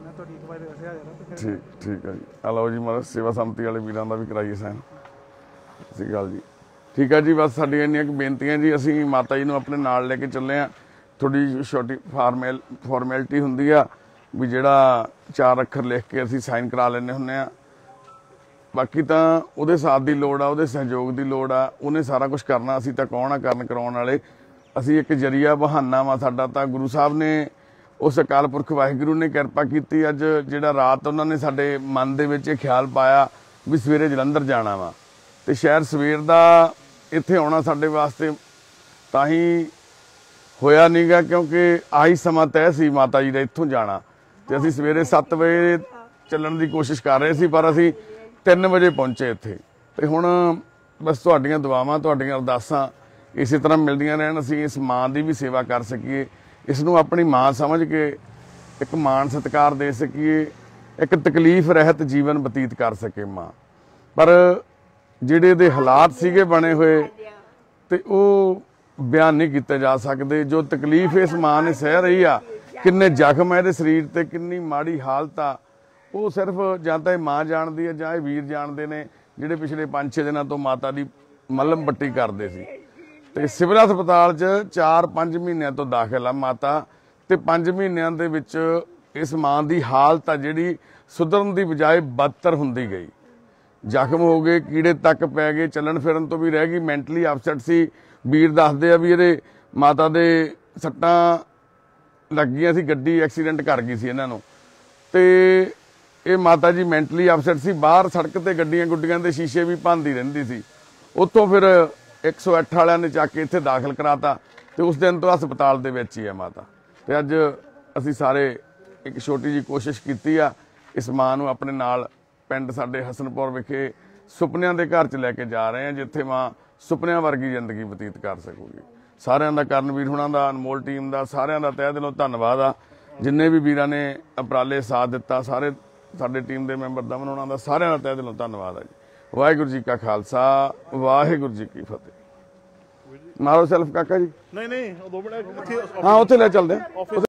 ਮੈਂ ਤੁਹਾਡੀ ਇੱਕ ਵਾਰ ਵੈਸੇ ਆ ਜਾਣਾ ਤੇ ਫਿਰ ठीक ठीक है जी। आ लो जी महाराज सेवा समिति वाले वीरां दा भी कराइए साइन। सही गल जी ठीक है जी। बस साडियां इन्नियां कुछ बेनतियां जी असीं माता जी नूं अपने नाल लेके चले आ। थोड़ी छोटी फॉर्मैलिटी हुंदी आ भी जिहड़ा 4 अखर लिख के असीं साइन करा लैंदे हुंदे आ। बाकी तां उहदे साथ दी लोड़ आ उहदे सहयोग दी लोड़ आ उहने सारा कुछ करना असीं तां कौन आ करन कराउण वाले असीं एक जरिया बहाना वा साडा तां गुरु साहब ने उस अकाल पुरख वाहिगुरू ने किरपा कीती अज जिहड़ा रात उन्होंने साडे मन दे विच ख्याल पाया भी सवेरे जलंधर जाना वा ते शहर सवेर दा इत्थे आउणा साडे वास्ते तां ही होया नहींगा क्योंकि आही समा तय सी माता जी दा इत्थों जाना ते असीं सवेरे 7 बजे ਚੱਲਣ ਦੀ ਕੋਸ਼ਿਸ਼ ਕਰ ਰਹੇ ਸੀ पर ਅਸੀਂ 3 ਵਜੇ ਪਹੁੰਚੇ ਇੱਥੇ ਤੇ ਹੁਣ ਬਸ ਤੁਹਾਡੀਆਂ ਦੁਆਵਾਂ ਤੁਹਾਡੀਆਂ ਅਰਦਾਸਾਂ ਇਸੇ ਤਰ੍ਹਾਂ ਮਿਲਦੀਆਂ ਰਹਿਣ ਅਸੀਂ ਇਸ ਮਾਂ ਦੀ ਵੀ ਸੇਵਾ ਕਰ ਸਕੀਏ ਇਸ ਨੂੰ ਆਪਣੀ ਮਾਂ ਸਮਝ ਕੇ ਇੱਕ ਮਾਣ ਸਤਿਕਾਰ ਦੇ ਸਕੀਏ ਇੱਕ ਤਕਲੀਫ ਰਹਿਤ ਜੀਵਨ ਬਤੀਤ ਕਰ ਸਕੇ ਮਾਂ। ਪਰ ਜਿਹੜੇ ਦੇ ਹਾਲਾਤ ਸੀਗੇ ਬਣੇ ਹੋਏ ਤੇ ਉਹ ਬਿਆਨ ਨਹੀਂ ਕੀਤੇ ਜਾ ਸਕਦੇ। ਜੋ ਤਕਲੀਫ ਇਸ ਮਾਂ ਨੇ ਸਹਿ ਰਹੀ ਆ ਕਿੰਨੇ ਜ਼ਖਮ ਹੈ ਇਹਦੇ ਸਰੀਰ ਤੇ ਕਿੰਨੀ ਮਾੜੀ ਹਾਲਤ ਆ ਉਹ ਸਿਰਫ ਜਾਂ ਤਾਂ ਇਹ ਮਾਂ ਜਾਣਦੀ ਹੈ ਜਾਂ ਇਹ ਵੀਰ ਜਾਣਦੇ ਨੇ ਜਿਹੜੇ ਪਿਛਲੇ 5-6 ਦਿਨਾਂ ਤੋਂ ਮਾਤਾ ਦੀ ਮੱਲਮ ਪੱਟੀ ਕਰਦੇ ਸੀ। ਤੇ ਸਿਵਲ ਹਸਪਤਾਲ 'ਚ 4-5 ਮਹੀਨਿਆਂ ਤੋਂ ਦਾਖਲ ਆ ਮਾਤਾ ਤੇ 5 ਮਹੀਨਿਆਂ ਦੇ ਵਿੱਚ ਇਸ ਮਾਂ ਦੀ ਹਾਲਤ ਆ ਜਿਹੜੀ ਸੁਧਰਨ ਦੀ ਬਜਾਏ ਬਦਤਰ ਹੁੰਦੀ ਗਈ। ਜ਼ਖਮ ਹੋ ਗਏ ਕੀੜੇ ਤੱਕ ਪੈ ਗਏ ਚੱਲਣ ਫਿਰਨ ਤੋਂ ਵੀ ਰਹਿ ਗਈ ਮੈਂਟਲੀ ਅਪਸੈਟ ਸੀ। ਵੀਰ ਦੱਸਦੇ ਆ ਵੀ ਇਹਦੇ ਮਾਤਾ ਦੇ ਸੱਟਾਂ ਲੱਗੀਆਂ ਸੀ ਗੱਡੀ ਐਕਸੀਡੈਂਟ ਕਰ ਗਈ ਸੀ ਇਹਨਾਂ ਨੂੰ ਤੇ ਇਹ ਮਾਤਾ ਜੀ ਮੈਂਟਲੀ ਅਪਸੈਟ ਸੀ। ਬਾਹਰ ਸੜਕ ਤੇ ਗੱਡੀਆਂ ਗੁੱਡੀਆਂ ਦੇ ਸ਼ੀਸ਼ੇ ਵੀ ਭੰਨਦੀ ਰਹਿੰਦੀ ਸੀ। ਉੱਥੋਂ ਫਿਰ 108 ਵਾਲਿਆਂ ਨੇ ਚੱਕ ਕੇ ਇੱਥੇ ਦਾਖਲ ਕਰਾਤਾ ਤੇ ਉਸ ਦਿਨ ਤੋਂ ਹਸਪਤਾਲ ਦੇ ਵਿੱਚ ਹੀ ਹੈ ਮਾਤਾ। ਤੇ ਅੱਜ ਅਸੀਂ ਸਾਰੇ ਇੱਕ ਛੋਟੀ ਜੀ ਕੋਸ਼ਿਸ਼ ਕੀਤੀ ਆ ਇਸ ਮਾਂ ਨੂੰ ਆਪਣੇ ਨਾਲ ਪਿੰਡ ਸਾਡੇ ਹਸਨਪੁਰ ਵਿਖੇ ਸੁਪਨਿਆਂ ਦੇ ਘਰ 'ਚ ਲੈ ਕੇ ਜਾ ਰਹੇ ਹਾਂ ਜਿੱਥੇ ਮਾਂ ਸੁਪਨਿਆਂ ਵਰਗੀ ਜ਼ਿੰਦਗੀ ਬਤੀਤ ਕਰ ਸਕੂਗੀ। ਸਾਰਿਆਂ ਦਾ ਕਰਨਵੀਰ ਹੁਣਾਂ ਦਾ ਅਨਮੋਲ ਟੀਮ ਦਾ ਸਾਰਿਆਂ ਦਾ ਤਹਿ ਦਿਲੋਂ ਧੰਨਵਾਦ ਆ। ਜਿੰਨੇ ਵੀ ਵੀਰਾਂ ਨੇ ਉਪਰਾਲੇ ਸਾਥ ਦਿੱਤਾ ਸਾਰੇ ਸਾਡੇ ਟੀਮ ਦੇ ਮੈਂਬਰ ਦਮਨ ਹੋਣਾ ਦਾ, ਸਾਰਿਆਂ ਦਾ ਤਹਿ ਦਿਲੋਂ ਧੰਨਵਾਦ ਹੈ ਜੀ। ਵਾਹਿਗੁਰੂ ਜੀ ਕਾ ਖਾਲਸਾ, ਵਾਹਿਗੁਰੂ ਜੀ ਕੀ ਫਤਿਹ। ਮਾਰੋ ਸੈਲਫ ਕਾਕਾ ਜੀ। ਨਹੀਂ ਉਹ 2 ਮਿੰਟ ਇੱਥੇ ਹਾਂ ਉੱਥੇ ਲੈ ਚੱਲਦੇ ਆ।